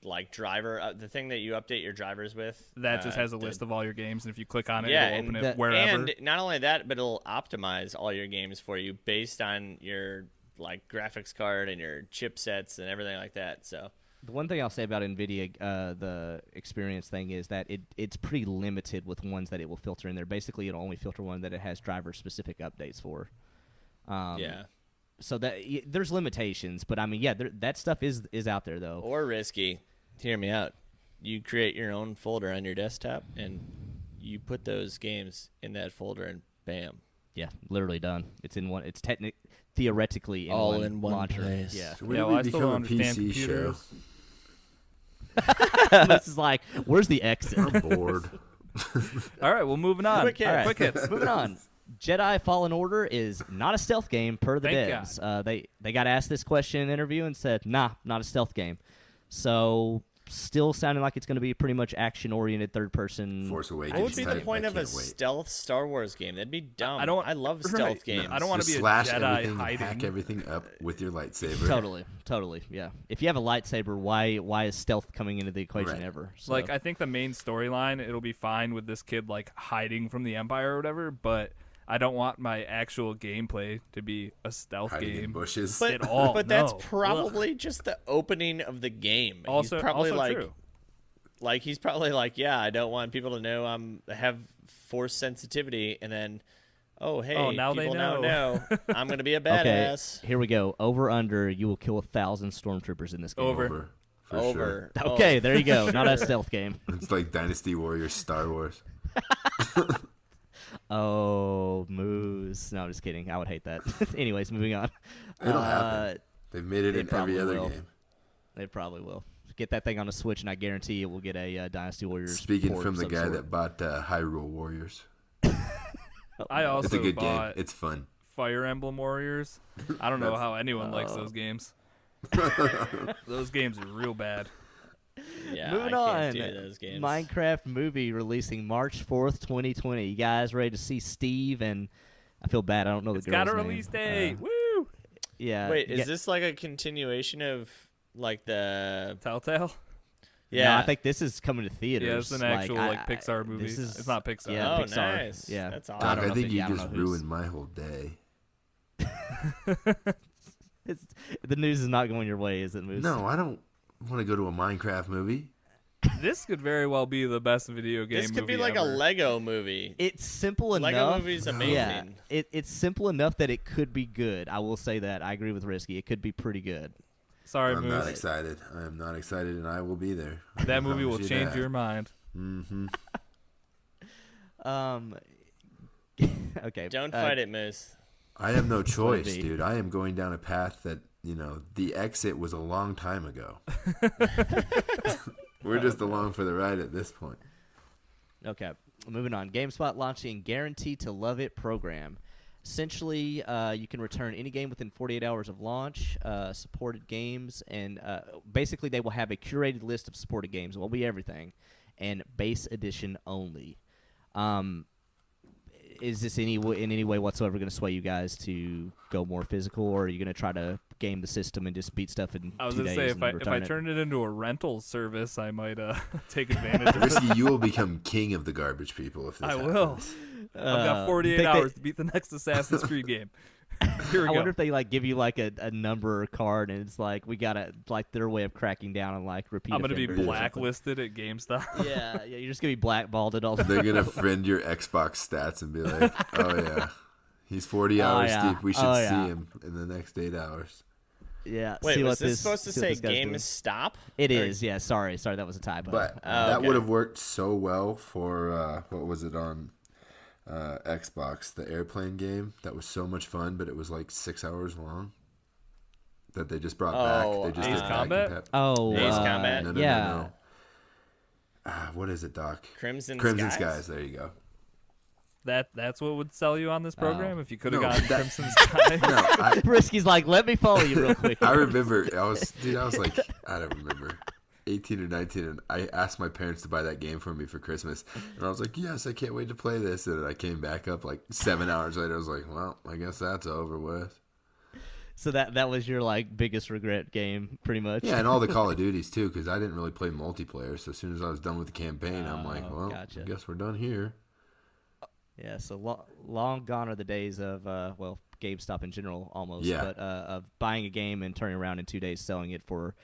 like driver, the thing that you update your drivers with. That just has a list of all your games, and if you click on it, Yeah, it'll and open it wherever. And not only that, but it'll optimize all your games for you based on your like graphics card and your chipsets and everything like that. So The one thing I'll say about NVIDIA, the experience thing, is that it's pretty limited with ones that it will filter in there. Basically, it'll only filter one that it has driver-specific updates for. yeah. So there's limitations, but I mean, yeah, that stuff is out there though. Or risky. Hear me out. You create your own folder on your desktop, and you put those games in that folder, and bam. Yeah, literally done. It's in one. It's theoretically in All one in one launcher. place. Yeah. So when Yeah, did well, we I still become don't a understand PC show? computers. This is like, where's the exit? I'm bored. All right, well, moving on. Quick hits. All right, quick hits. Moving on. Jedi Fallen Order is not a stealth game per the Thank devs. They got asked this question in an interview and said, nah, not a stealth game. So still sounding like it's going to be pretty much action-oriented third-person. Force Awakens. What would be the type. point I of a can't wait. stealth Star Wars game? That'd be dumb. I love right. stealth games. I don't want to Just be a slash Jedi everything and hiding. hack everything up with your lightsaber. Totally, yeah. If you have a lightsaber, why is stealth coming into the equation Right. ever? So, Like, I think the main storyline, it'll be fine with this kid, like, hiding from the Empire or whatever, but I don't want my actual gameplay to be a stealth Hiding in game. bushes. But, At all, but that's no. probably just the opening of the game. Also, he's probably also like, true. he's probably like, yeah, I don't want people to know I have force sensitivity, and then, oh hey, now they people now know. know I'm gonna be a okay, badass. here we go. Over under, you will kill 1,000 stormtroopers in this game. Over. For sure. Over. Oh, Okay, there you go. Not a stealth game. It's like Dynasty Warriors, Star Wars. Oh, moose. No, I'm just kidding. I would hate that. Anyways, moving on. It'll happen. They've made it they in every probably other will. game. They probably will. Get that thing on a Switch, and I guarantee it will get a Dynasty Warriors. Speaking port from of the some guy sort. that bought Hyrule Warriors. I also It's a good game. bought It's fun. Fire Emblem Warriors. I don't know That's- how anyone likes those games. Those games are real bad. Yeah, Moving I on. can't do those games. Minecraft movie releasing March 4th, 2020. You guys ready to see Steve and I feel bad. I don't know It's the girl's got a name. release date. Woo! Yeah. Wait, is this like a continuation of like the? Telltale. Yeah, No, I think this is coming to theaters. Yeah, it's an actual Pixar movie. This is, It's not Pixar. Yeah, Oh, Pixar. nice. Yeah, That's I awesome. don't Doc, know I think if you I don't just know who's- ruined my whole day. The news is not going your way, is it, Moose? No, I don't want to go to a Minecraft movie. This could very well be the best video game. This could be movie like ever. a Lego movie. It's simple enough. Lego movie's amazing. Yeah, it's simple enough that it could be good. I will say that. I agree with Risky. It could be pretty good. Sorry, I'm not Moose. excited. I am not excited, and I will be there. That movie will change your mind. Mm-hmm. Okay. Don't fight it, Moose. I have no choice, be. dude. I am going down a path that, the exit was a long time ago. We're just along for the ride at this point. Okay, moving on. GameSpot launching Guaranteed to Love It program. Essentially, you can return any game within 48 hours of launch, supported games, and basically they will have a curated list of supported games. It won't be everything, and base edition only. Is this in any way whatsoever going to sway you guys to go more physical, or are you going to try to game the system and just beat stuff in I was 2 gonna days say and if I return it? turned it into a rental service, I might take advantage of it. Risky, you will become king of the garbage people if this I happens. will. I've got 48 think hours to beat the next Assassin's Creed game. Here we I go. wonder if they give you a number card and it's we gotta their way of cracking down on repeat. I'm gonna be offenders or something. blacklisted at GameStop. Yeah, you're just gonna be blackballed at all. They're going to friend your Xbox stats and be like, oh, yeah, he's 40 hours yeah. deep. We should Oh, see yeah. him in the next 8 hours. Yeah. Wait, see was what this supposed to see what say this guy's game doing. stop? It is. Yeah. Sorry, that was a typo. But that would have worked so well for, what was it on Xbox, the airplane game? That was so much fun, but it was 6 hours long. That they just brought back. They just Ace did back Combat? and oh, Ace Combat? No, yeah. no. What is it, Doc? Crimson Skies. Skies? There you go. That's what would sell you on this program if you could have No, gotten that- Crimson Sky. No, Risky's let me follow you real quick. I remember. I was I don't remember, 18 or 19, and I asked my parents to buy that game for me for Christmas, and I was like, yes, I can't wait to play this. And I came back up 7 hours later. I was like, well, I guess that's over with. So that was your biggest regret game, pretty much. Yeah, and all the Call of Duties too, because I didn't really play multiplayer. So as soon as I was done with the campaign, I'm like, well, gotcha. I guess we're done here. Yeah, so long gone are the days of GameStop in general, almost. Yeah. But of buying a game and turning around in 2 days, selling it for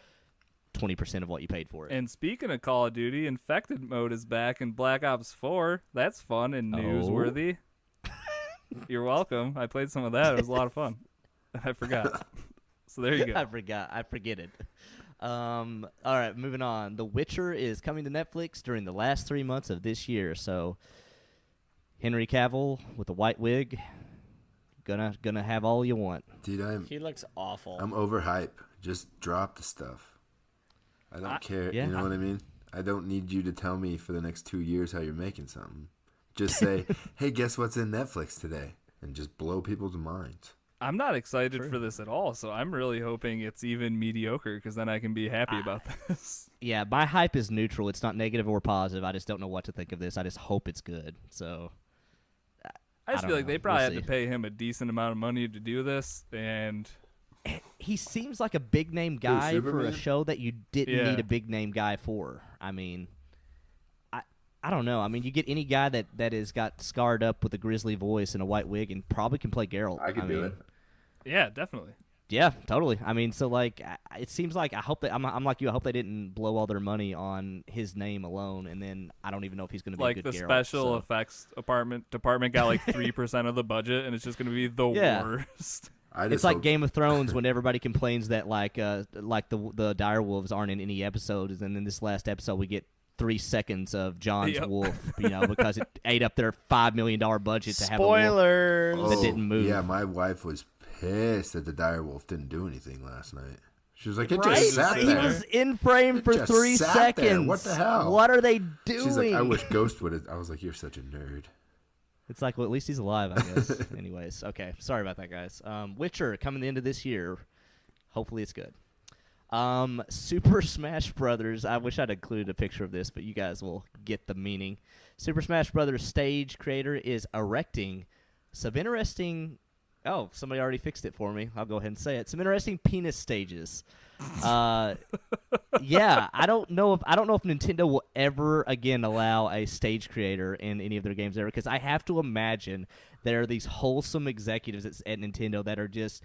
20% of what you paid for it. And speaking of Call of Duty, Infected mode is back in Black Ops 4. That's fun and newsworthy. You're welcome. I played some of that. It was a lot of fun. I forgot. So there you go. I forget it. All right, moving on. The Witcher is coming to Netflix during the last 3 months of this year. So Henry Cavill with the white wig, gonna have all you want. Dude, He looks awful. I'm overhyped. Just drop the stuff. I don't care. yeah. You know what I mean? I don't need you to tell me for the next 2 years how you're making something. Just say, hey, guess what's in Netflix today? And just blow people's minds. I'm not excited for this at all, so I'm really hoping it's even mediocre because then I can be happy about this. Yeah, my hype is neutral. It's not negative or positive. I just don't know what to think of this. I just hope it's good. So I just don't feel like know. they probably We'll had see. to pay him a decent amount of money to do this, and he seems like a big name guy for a Superman? show that you didn't Yeah. need a big name guy for. I mean, I don't know. I mean, you get any guy that has got scarred up with a grizzly voice and a white wig and probably can play Geralt. I can do mean, it. yeah, definitely. Yeah, totally. I mean, so it seems like I hope that I'm like you. I hope they didn't blow all their money on his name alone, and then I don't even know if he's going to be a Like good the Geralt, special so. effects department got 3% of the budget, and it's just going to be the Yeah. worst. I just It's like hope- Game of Thrones when everybody complains that the direwolves aren't in any episodes, and then this last episode we get 3 seconds of John's Yep. wolf, because it ate up their $5 million budget to have a wolf. Spoilers. that didn't move. Yeah, my wife was pissed that the direwolf didn't do anything last night. She was like, it Right? just sat He there. was in frame for just 3 sat there. seconds. What the hell? What are they doing? She's like, I wish Ghost would have. I was like, you're such a nerd. It's like, well, at least he's alive, I guess. Anyways, okay. Sorry about that, guys. Witcher coming the end of this year. Hopefully it's good. Super Smash Brothers. I wish I'd included a picture of this, but you guys will get the meaning. Super Smash Brothers stage creator is erecting some interesting. Oh, somebody already fixed it for me. I'll go ahead and say it. Some interesting penis stages. Yeah, I don't know if Nintendo will ever again allow a stage creator in any of their games ever, because I have to imagine there are these wholesome executives at Nintendo that are just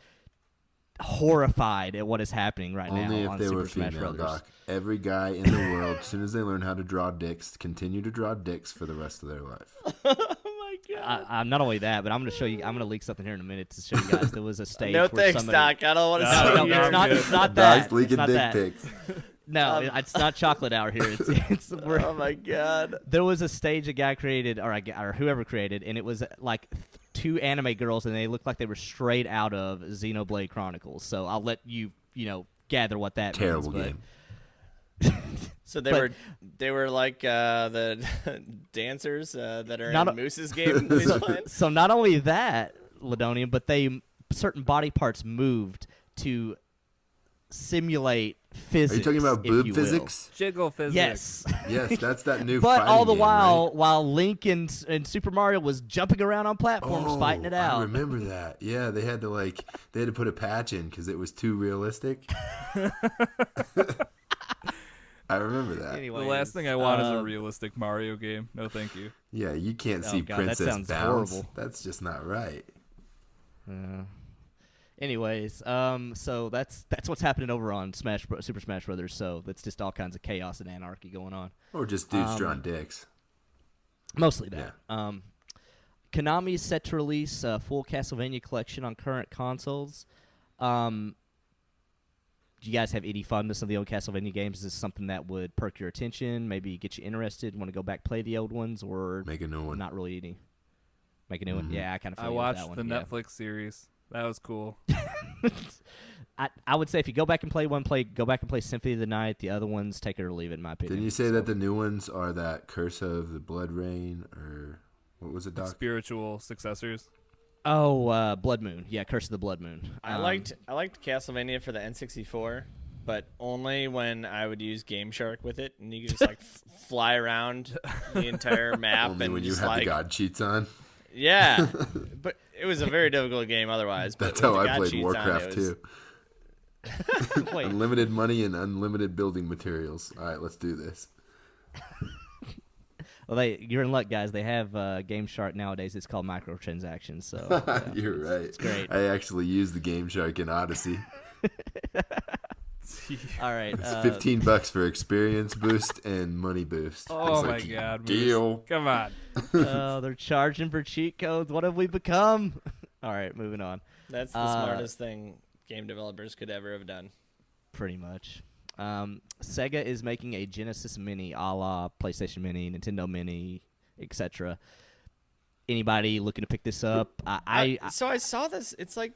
horrified at what is happening right now. Only if on they Super were Smash female, Brothers. Doc. Every guy in the world, as soon as they learn how to draw dicks, continue to draw dicks for the rest of their life. Oh my god. I'm not only that, but I'm going to show you. I'm going to leak something here in a minute to show you guys. There was a stage. No where thanks, somebody, Doc. I don't want to No, see no, you. no, It's not that. Doc's leaking It's not dick that. pics. No, it's not chocolate hour here. It's Oh my god. there was a stage a guy created, or whoever created, and it was like two anime girls, and they looked like they were straight out of Xenoblade Chronicles. So I'll let you gather what that Terrible means. game. So they were like the dancers that are Not in Moose's game that he's playing? So not only that, Lydonian, but certain body parts moved to simulate physics. Are you talking about if boob you physics? Jiggle physics. Yes. Yes, that's that new But all the fighting game, while Link and Super Mario was jumping around on platforms, fighting it out. I remember that. Yeah, they had to put a patch in because it was too realistic. I remember that. The Anyways, last thing I want is a realistic Mario game. No, thank you. Yeah, you can't see God, that Princess sounds bounce. horrible. That's just not right. Anyways, so that's what's happening over on Super Smash Brothers. So that's just all kinds of chaos and anarchy going on. Or just dudes drawing dicks. Mostly that. Konami is set to release a full Castlevania collection on current consoles. Do you guys have any fun with some of the old Castlevania games? Is this something that would perk your attention, maybe get you interested, want to go back play the old ones, or Make a new one. not really any? Make a new one? Yeah, I kind of feel I you with watched that one. the yeah. Netflix series. That was cool. I would say if you go back and play one, go back and play Symphony of the Night. The other ones, take it or leave it, in my opinion. Didn't you say that the new ones are that Curse of the Blood Rain, or what was it, Doc? Spiritual successors. Oh, Blood Moon. Yeah, Curse of the Blood Moon. I liked Castlevania for the N64, but only when I would use Game Shark with it, and you could just like fly around the entire map. Only and when you just, have like, the God cheats on. Yeah, but it was a very difficult game otherwise. But That's with how the I God played cheats on, Warcraft it was- too. Wait, Unlimited money and unlimited building materials. All right, let's do this. well, you're in luck, guys. They have Game Shark nowadays. It's called microtransactions. So yeah, You're right. It's great. I actually used the Game Shark in Odyssey. All right. It's $15 for experience boost and money boost. Oh It's my like, god. Moose. deal. Come on. They're charging for cheat codes. What have we become? All right, moving on. That's the smartest thing game developers could ever have done. Pretty much. Sega is making a Genesis Mini, a la PlayStation Mini, Nintendo Mini, etc. Anybody looking to pick this up? So I saw this. It's like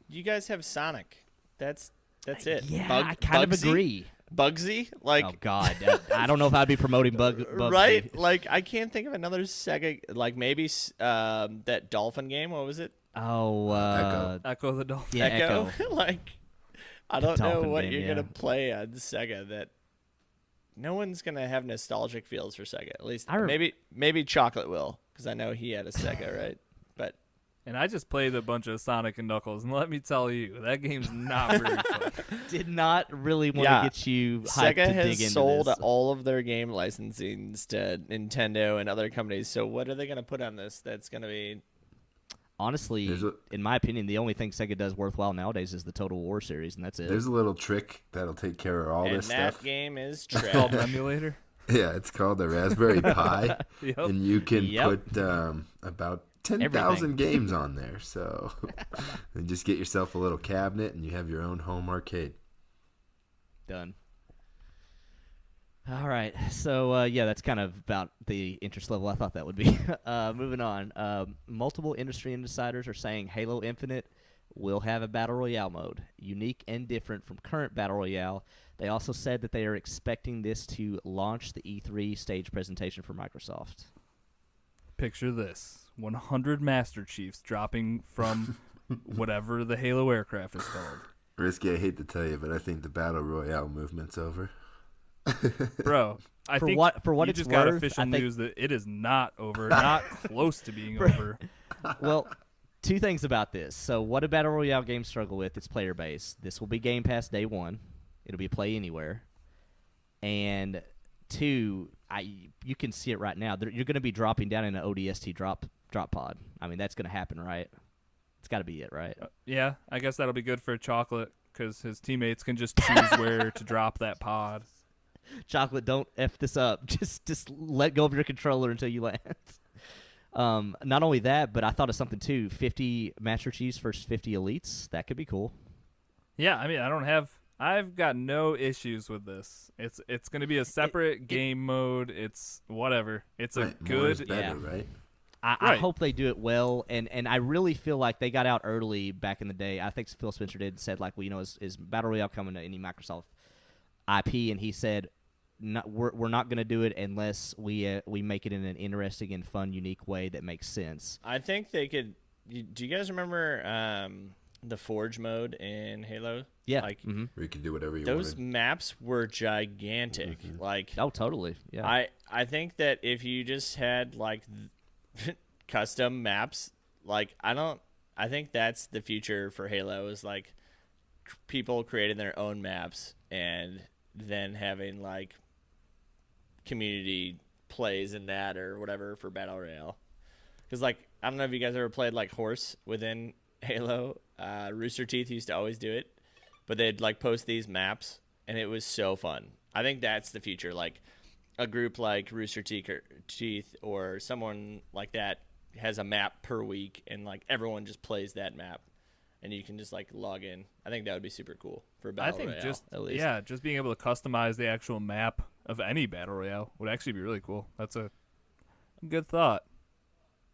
you guys have Sonic. That's it. Yeah, I kind of agree. Bugsy, like Oh God, I don't know if I'd be promoting Bugsy. right? Like I can't think of another Sega. Like maybe that Dolphin game. What was it? Oh, Echo the Dolphin. yeah, Echo. Like I don't know Dolphin what game, you're yeah. gonna play on Sega. That no one's gonna have nostalgic feels for Sega. At least maybe Chocolate will, because I know he had a Sega, right? But And I just played a bunch of Sonic and Knuckles, and let me tell you, that game's not very fun. Did not really want Yeah. to get you hyped Sega to has dig into sold this. all of their game licensings to Nintendo and other companies. So what are they going to put on this that's going to be? Honestly, in my opinion, the only thing Sega does worthwhile nowadays is the Total War series, and that's it. There's a little trick that'll take care of all And this that stuff. game is It's called an trash. emulator. Yeah, it's called the Raspberry Pi, Yep. and you can Yep. put about 10,000 Everything. games on there. So and just get yourself a little cabinet, and you have your own home arcade. Done. All right. So, yeah, that's kind of about the interest level I thought that would be. Moving on. Multiple industry insiders are saying Halo Infinite will have a Battle Royale mode, unique and different from current Battle Royale. They also said that they are expecting this to launch the E3 stage presentation for Microsoft. Picture this: 100 Master Chiefs dropping from whatever the Halo aircraft is called. Risky, I hate to tell you, but I think the Battle Royale movement's over. Bro, I For think what you it's just got worth, official I think- news that it is not over, not close to being over. Well, two things about this. So what do Battle Royale games struggle with? It's player base. This will be Game Pass day one. It'll be play anywhere. And two, you can see it right now. You're going to be dropping down in an ODST drop pod. I mean, that's going to happen, right? It's got to be it, right? Yeah, I guess that'll be good for Chocolate because his teammates can just choose where to drop that pod. Chocolate, don't F this up. Just let go of your controller until you land. Not only that, but I thought of something too. 50 Master Chiefs versus 50 Elites. That could be cool. Yeah, I mean, I've got no issues with this. It's going to be a separate game mode. It's whatever. It's Right, a more is good. better, Yeah. right? I Right. hope they do it well, and I really feel like they got out early back in the day. I think Phil Spencer did and said, like, well, you know, is Battle Royale coming to any Microsoft IP? And he said, we're not going to do it unless we make it in an interesting and fun, unique way that makes sense. I think they could. Do you guys remember the Forge mode in Halo? Yeah. Like Where you can do whatever you those wanted. maps were gigantic. Like Oh, totally. Yeah. I think that if you just had like custom maps, like I think that's the future for Halo is like people creating their own maps and then having like community plays in that or whatever for Battle Royale. Because like I don't know if you guys ever played like Horse within Halo. Rooster Teeth used to always do it, but they'd like post these maps and it was so fun. I think that's the future. Like a group like Rooster Teeth or someone like that has a map per week and like everyone just plays that map and you can just like log in. I think that would be super cool for Battle Royale. At least. Just being able to customize the actual map of any Battle Royale would actually be really cool. That's a good thought.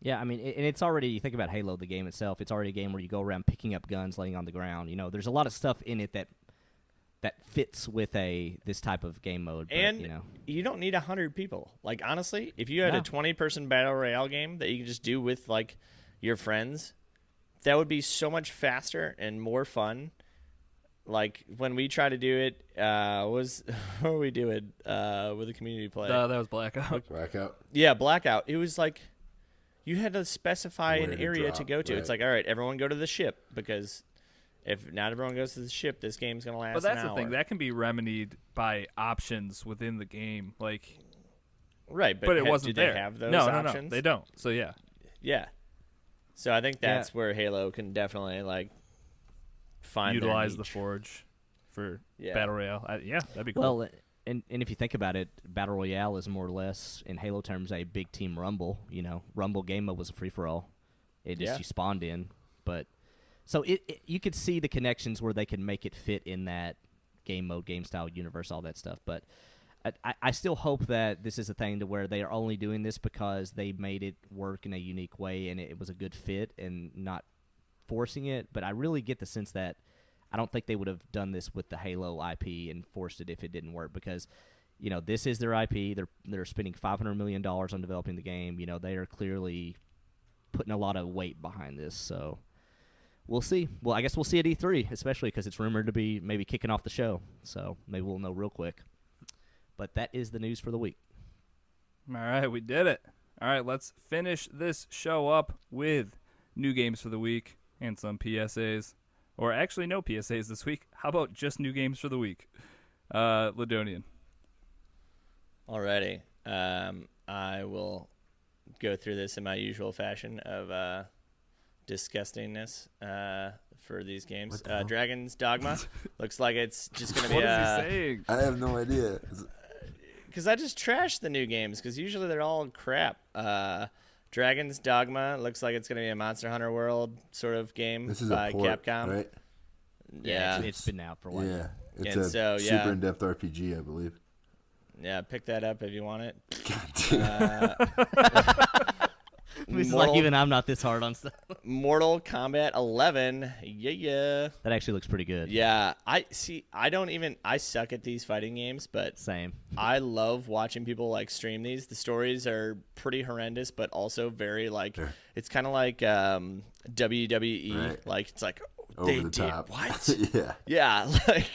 Yeah, I mean, and it's already, you think about Halo, the game itself, it's already a game where you go around picking up guns, laying on the ground. You know, there's a lot of stuff in it that fits with this type of game mode. But, And you know, you don't need 100 people. Like, honestly, if you had No. a 20-person Battle Royale game that you can just do with, like, your friends, that would be so much faster and more fun. Like, when we try to do it, what were we doing with the community play? That was Blackout. Blackout. Yeah, Blackout. It was like you had to specify Where an to area to drop, go to. right. It's like, all right, everyone go to the ship because if not everyone goes to the ship, this game's going to last But that's an the hour. thing. That can be remedied by options within the game. Like, Right, but it wasn't do there. they have those no, options? they don't. So yeah. Yeah. So I think that's where Halo can definitely like find their Utilize the niche. Forge for Yeah. Battle Royale. That'd be cool. well, and if you think about it, Battle Royale is more or less, in Halo terms, a big team rumble. You know, Rumble game mode was a free-for-all. It just, Yeah. you spawned in. But, so you could see the connections where they can make it fit in that game mode, game style, universe, all that stuff. But I still hope that this is a thing to where they are only doing this because they made it work in a unique way and it was a good fit and not forcing it. But I really get the sense that I don't think they would have done this with the Halo IP and forced it if it didn't work because, you know, this is their IP. They're spending $500 million on developing the game. You know, they are clearly putting a lot of weight behind this. So we'll see. Well, I guess we'll see at E3, especially because it's rumored to be maybe kicking off the show. So maybe we'll know real quick. But that is the news for the week. All right, we did it. All right, let's finish this show up with new games for the week and some PSAs. Or actually, no PSAs this week. How about just new games for the week? Lydonian. Alrighty. I will go through this in my usual fashion of disgustingness for these games. What the hell? Dragon's Dogma looks like it's just going to be What is he saying? I have no idea. because I just trash the new games because usually they're all crap. Dragon's Dogma looks like it's going to be a Monster Hunter World sort of game This is by a port, Capcom. right? Yeah, It's been out for a while. Yeah, it's And a so, yeah. super in-depth RPG, I believe. yeah. Pick that up if you want it. God damn. This is like even I'm not this hard on stuff. Mortal Kombat 11. Yeah. That actually looks pretty good. Yeah, I suck at these fighting games, but Same. I love watching people like stream these. The stories are pretty horrendous, but also very like Sure. it's kind of like WWE. Right. Like it's like Over they the did top. what? Yeah. Yeah, like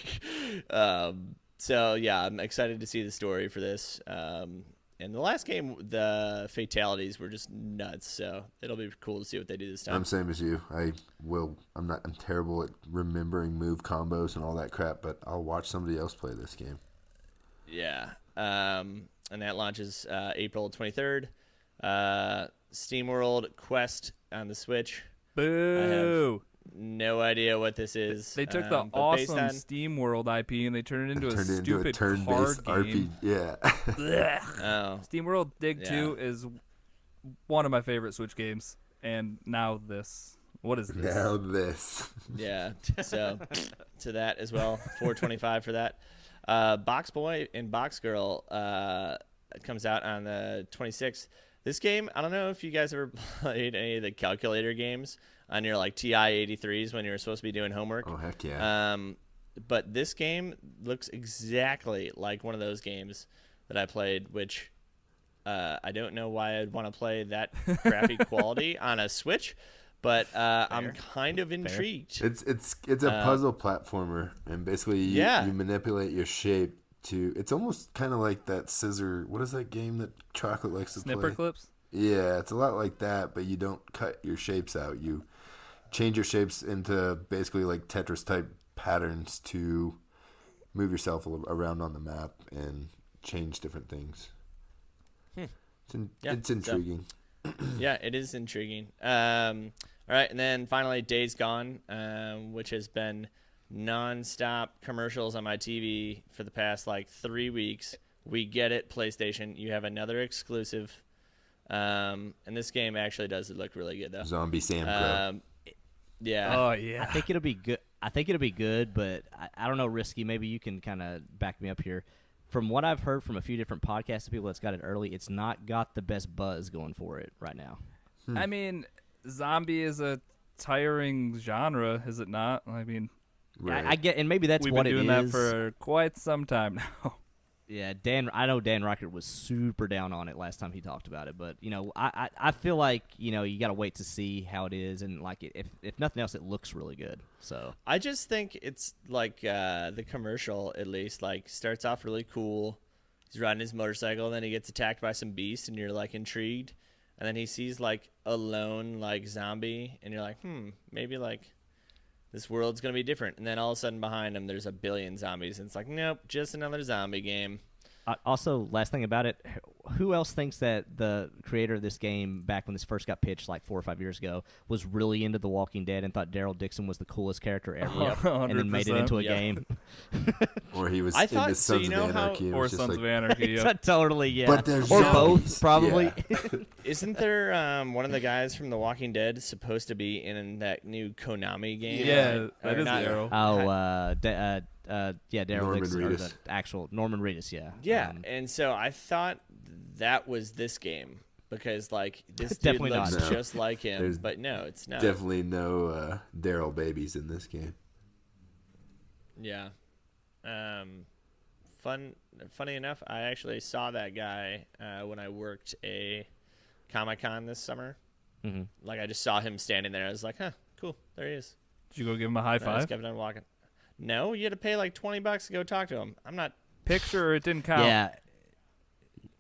so yeah, I'm excited to see the story for this. And the last game, the fatalities were just nuts. So it'll be cool to see what they do this time. I'm same as you. I'm terrible at remembering move combos and all that crap, but I'll watch somebody else play this game. Yeah. And that launches April 23rd. SteamWorld Quest on the Switch. Boo! No idea what this is. They took the but based awesome on- SteamWorld IP and they turned it into a Turned into stupid a turn-based card game. RPG. Yeah. Oh, SteamWorld Dig Yeah. 2 is one of my favorite Switch games, and now this. What is this? Now this. yeah. So to that as well. $4.25 for that. Box Boy and Box Girl comes out on the 26th. This game, I don't know if you guys ever played any of the calculator games on your like TI 83s when you were supposed to be doing homework. Oh, heck yeah. But this game looks exactly like one of those games that I played, which I don't know why I'd want to play that crappy quality on a Switch, but I'm kind of intrigued. It's a puzzle platformer, and basically you manipulate your shape to. It's almost kind of like that scissor. What is that game that Chocolate likes to Snipper play? clips? Yeah, it's a lot like that, but you don't cut your shapes out. You change your shapes into basically like Tetris type patterns to move yourself around on the map and change different things. It's intriguing. Yeah, it is intriguing. All right, and then finally Days Gone, which has been nonstop commercials on my TV for the past like 3 weeks. We get it, PlayStation. You have another exclusive. And this game actually does look really good though. Zombie Sam Crow. Yeah. Oh, yeah. I think it'll be good. But I don't know, Risky. Maybe you can kind of back me up here. From what I've heard from a few different podcasts of people that's got it early, it's not got the best buzz going for it right now. I mean, zombie is a tiring genre, is it not? I mean, Right. I get, and maybe that's we've what been it doing is. that for quite some time now. Yeah, I know Dan Reichert was super down on it last time he talked about it, but I feel like you got to wait to see how it is, and like if nothing else, it looks really good. So I just think it's like the commercial at least like starts off really cool. He's riding his motorcycle, and then he gets attacked by some beast, and you're like intrigued, and then he sees like a lone like zombie, and you're like, maybe like this world's gonna be different. And then all of a sudden behind him, there's a billion zombies, and it's like, nope, just another zombie game. also, last thing about it, who else thinks that the creator of this game, back when this first got pitched like 4 or 5 years ago, was really into The Walking Dead and thought Daryl Dixon was the coolest character ever, and then made it into a game? Or he was I in thought- the so Sons you of know how- Anarchy. and it Or was just Sons like, of Anarchy. It's Yeah. totally, yeah. But there's or zombies. both, probably. Yeah. Isn't there one of the guys from The Walking Dead supposed to be in that new Konami game? Yeah, that Or is not- Daryl. Daryl Norman Dixon, or Reedus. the actual Norman Reedus, yeah. Yeah, and so I thought that was this game because like this dude Definitely looks not. No. just like him, There's but no, it's not. Definitely no Daryl babies in this game. Yeah. Funny enough, I actually saw that guy when I worked a Comic-Con this summer. Mm-hmm. Like I just saw him standing there. I was like, huh, cool, there he is. Did you go give him a high And I just five? kept on walking. No, you had to pay like $20 to go talk to him. I'm not. Picture, or it didn't count. Yeah.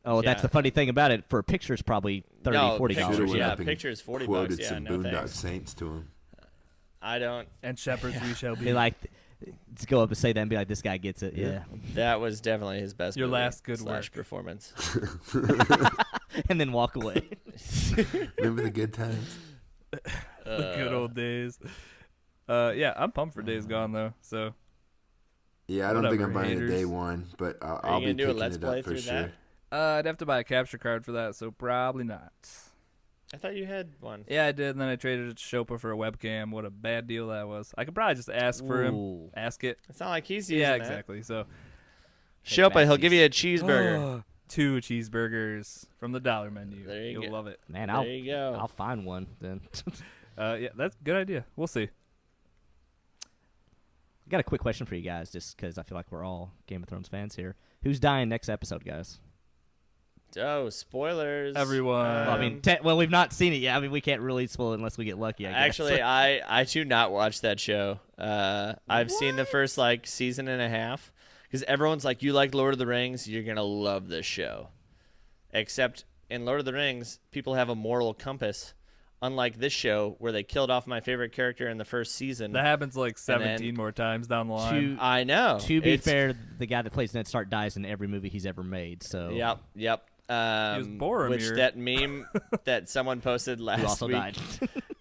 Oh, that's Yeah. the funny thing about it. For a picture, it's probably $30, No, $40. pictures, Should've went yeah, up and pictures $40. Quoted Yeah, some no Boondock thanks. Saints to him. I don't. And shepherds we shall be. They like to go up and say that and be like, "This guy gets it." Yeah. That was definitely his best. Your movie last good / work. performance. And then walk away. Remember the good times? The good old days. Yeah, I'm pumped for Days Gone though. So Yeah, I don't think Whatever, I'm buying haters. it day one, but I'll Are you be gonna do a picking Let's it Play up for through sure. that? I'd have to buy a capture card for that, so probably not. I thought you had one. Yeah, I did, and then I traded it to Shopa for a webcam. What a bad deal that was. I could probably just ask for him. Ooh. Ask it. It's not like he's using Yeah, that. exactly. So Show up, he'll give you a cheeseburger. 2 cheeseburgers from the dollar menu. There you You'll go. love it. Man, There you go. I'll find one then. Yeah, that's a good idea. We'll see. I got a quick question for you guys, just because I feel like we're all Game of Thrones fans here. Who's dying next episode, guys? Oh, spoilers. Everyone. Well, I mean, we've not seen it yet. I mean, we can't really spoil it unless we get lucky, I guess. Actually, I do not watch that show. I've seen the first like season and a half because everyone's like, "You like Lord of the Rings? You're gonna love this show." except in Lord of the Rings, people have a moral compass. Unlike this show, where they killed off my favorite character in the first season. That happens like And 17 more times down the line. I know. To be It's- fair, the guy that plays Ned Stark dies in every movie he's ever made. So Yep. was Boromir. Which that meme that someone posted who last also week. died.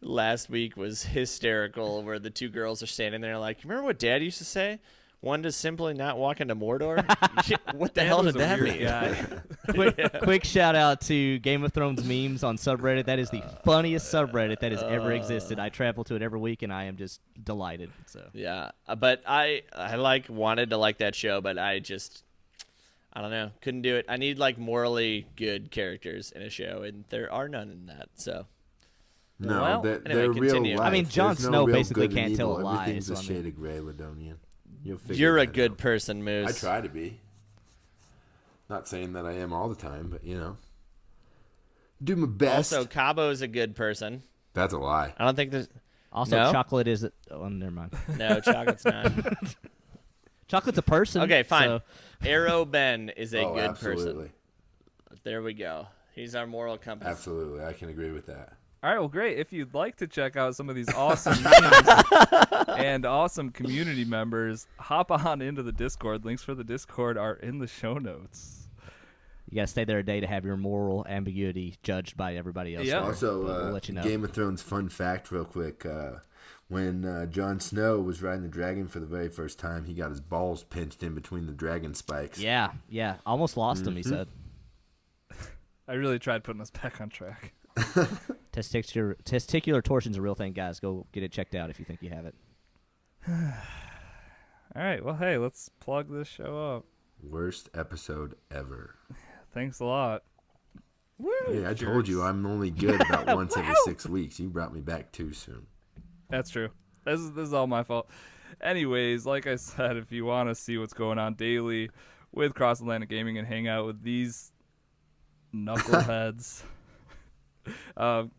Last week was hysterical, where the two girls are standing there like, remember what Dad used to say? One to simply not walk into Mordor. What the hell was did a that weird mean? guy. Quick shout out to Game of Thrones memes on subreddit. That is the funniest subreddit that has ever existed. I travel to it every week, and I am just delighted. So Yeah, but I like wanted to like that show, but I don't know, couldn't do it. I need like morally good characters in a show, and there are none in that. So No, Well, they're anyway, real continue. life. I mean, Jon There's no Snow real basically good and can't tell evil. a lie, Everything's so a I mean- shade of gray, Lydonian. You'll figure you're a that good out. person, I Moose. try to be. Not saying that I am all the time, but do my best. Also, Cabo's a good person. That's a lie. I don't think there's also, No? chocolate is. Oh, never mind. no chocolate's not. Chocolate's a person. Okay, fine. so- Arrow Ben is a good absolutely. person. There we go. He's our moral compass. Absolutely. I can agree with that. All right, well, great. If you'd like to check out some of these awesome memes and awesome community members, hop on into the Discord. Links for the Discord are in the show notes. You gotta stay there a day to have your moral ambiguity judged by everybody else. Yeah. there. Also, But we'll let you know. Game of Thrones fun fact, real quick. When Jon Snow was riding the dragon for the very first time, he got his balls pinched in between the dragon spikes. Yeah, almost lost him. He Mm-hmm. said. I really tried putting us back on track. Testicular torsion's a real thing, guys. Go get it checked out if you think you have it. All right, well, hey, let's plug this show up. Worst episode ever. Thanks a lot. Hey, I told you I'm only good about once every 6 weeks. You brought me back too soon. That's true. This is all my fault. Anyways, like I said, if you want to see what's going on daily with Cross Atlantic Gaming and hang out with these knuckleheads, come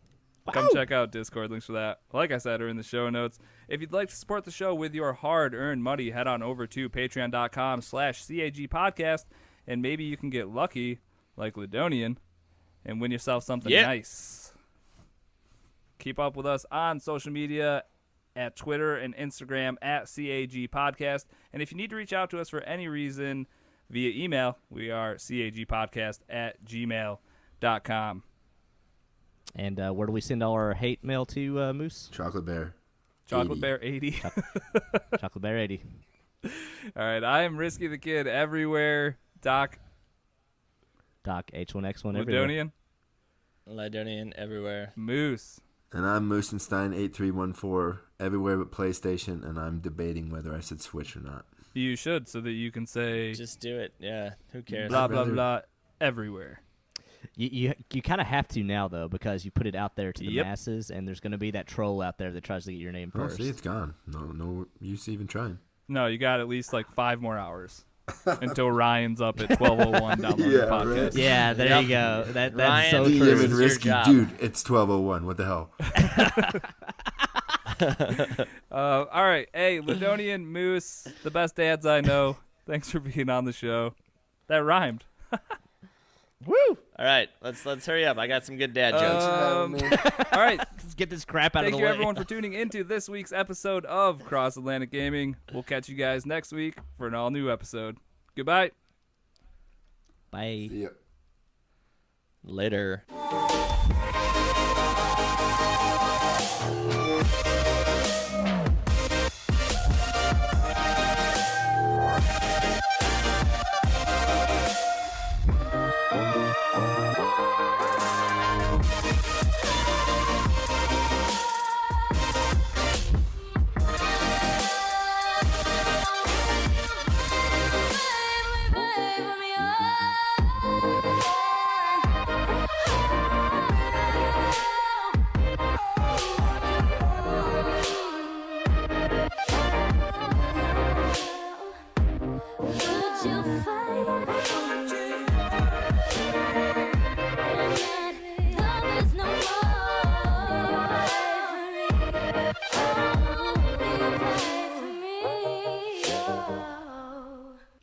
check out Discord. Links for that, like I said, are in the show notes. If you'd like to support the show with your hard-earned money, head on over to patreon.com/CAG podcast, and maybe you can get lucky, like Lydonian, and win yourself something nice. Keep up with us on social media at Twitter and Instagram at CAG Podcast. And if you need to reach out to us for any reason via email, we are cagpodcast@gmail.com. And where do we send all our hate mail to, Moose? Chocolate Bear. Chocolate 80. Bear 80. Chocolate Bear 80. All right, I am Risky the Kid everywhere. Doc, H1X1 everywhere. Lydonian, Lydonian everywhere. Moose. And I'm Moosenstein8314, everywhere but PlayStation, and I'm debating whether I should switch or not. You should, so that you can say Just do it. Yeah. Who cares? blah, blah, rather- blah everywhere. You kind of have to now, though, because you put it out there to the Yep. masses, and there's going to be that troll out there that tries to get your name Oh, first. see, it's gone. No use even trying. No, you got at least like 5 more hours until Ryan's up at 12:01 downloading the Yeah, podcast. right. Yeah, there Yep. you go. That's Ryan, so DM true. is and your risky, job. dude. It's 12:01. What the hell? All right. Hey, Lydonian, Moose, the best dads I know. Thanks for being on the show. That rhymed. Woo! All right, let's hurry up. I got some good dad jokes. All right. Let's get this crap out Thank of the you, way. everyone, for tuning into this week's episode of Cross Atlantic Gaming. We'll catch you guys next week for an all-new episode. Goodbye. Bye. Yep. Later.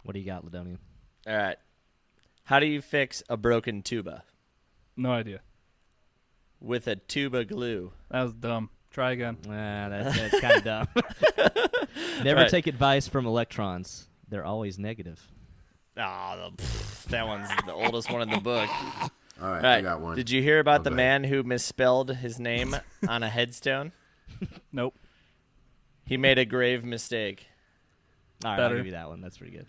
What do you got, Lydonian? All right. How do you fix a broken tuba? No idea. With a tuba glue. That was dumb. Try again. That's kind of dumb. Never Right. take advice from electrons. They're always negative. Oh, that one's the oldest one in the book. All right, All I right. got one. Did you hear about the Okay. man who misspelled his name on a headstone? Nope. He made a grave mistake. All right, Better. I'll give you that one. That's pretty good.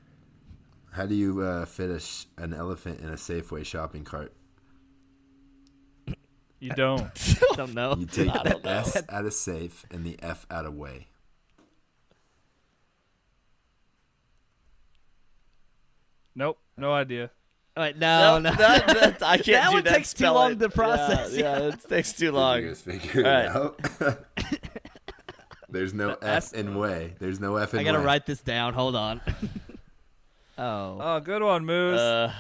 How do you fit an elephant in a Safeway shopping cart? You don't. Don't know. You take the S out of safe and the F out of way. Nope. No idea. All right, no. That- I can't That do one that. takes too spell long it. to process. Yeah, it takes too You long. guys figure All it out. There's no F in way. There's no F in I way. gotta write this down. Hold on. Oh, good one, Moose.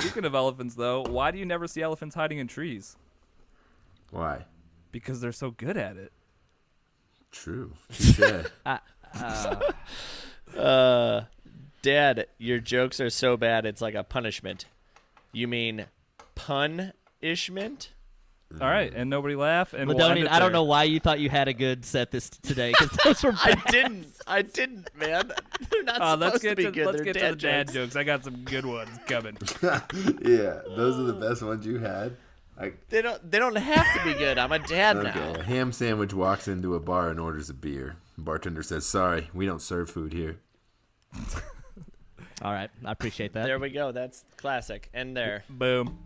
Speaking of elephants, though, why do you never see elephants hiding in trees? Why? Because they're so good at it. True. Touche. Dad, your jokes are so bad it's like a punishment. You mean punishment? All right, and nobody laugh. And we'll end Lydonian, it I don't there. know why you thought you had a good set this today because those were bad. I didn't, man. They're not Let's supposed get to be to, good. let's They're get to the dad dad jokes. jokes. I got some good ones coming. Yeah, those are the best ones you had. They don't have to be good. I'm a dad Okay, now. a ham sandwich walks into a bar and orders a beer. Bartender says, "Sorry, we don't serve food here." All right, I appreciate that. There we go. That's classic. And there. Boom.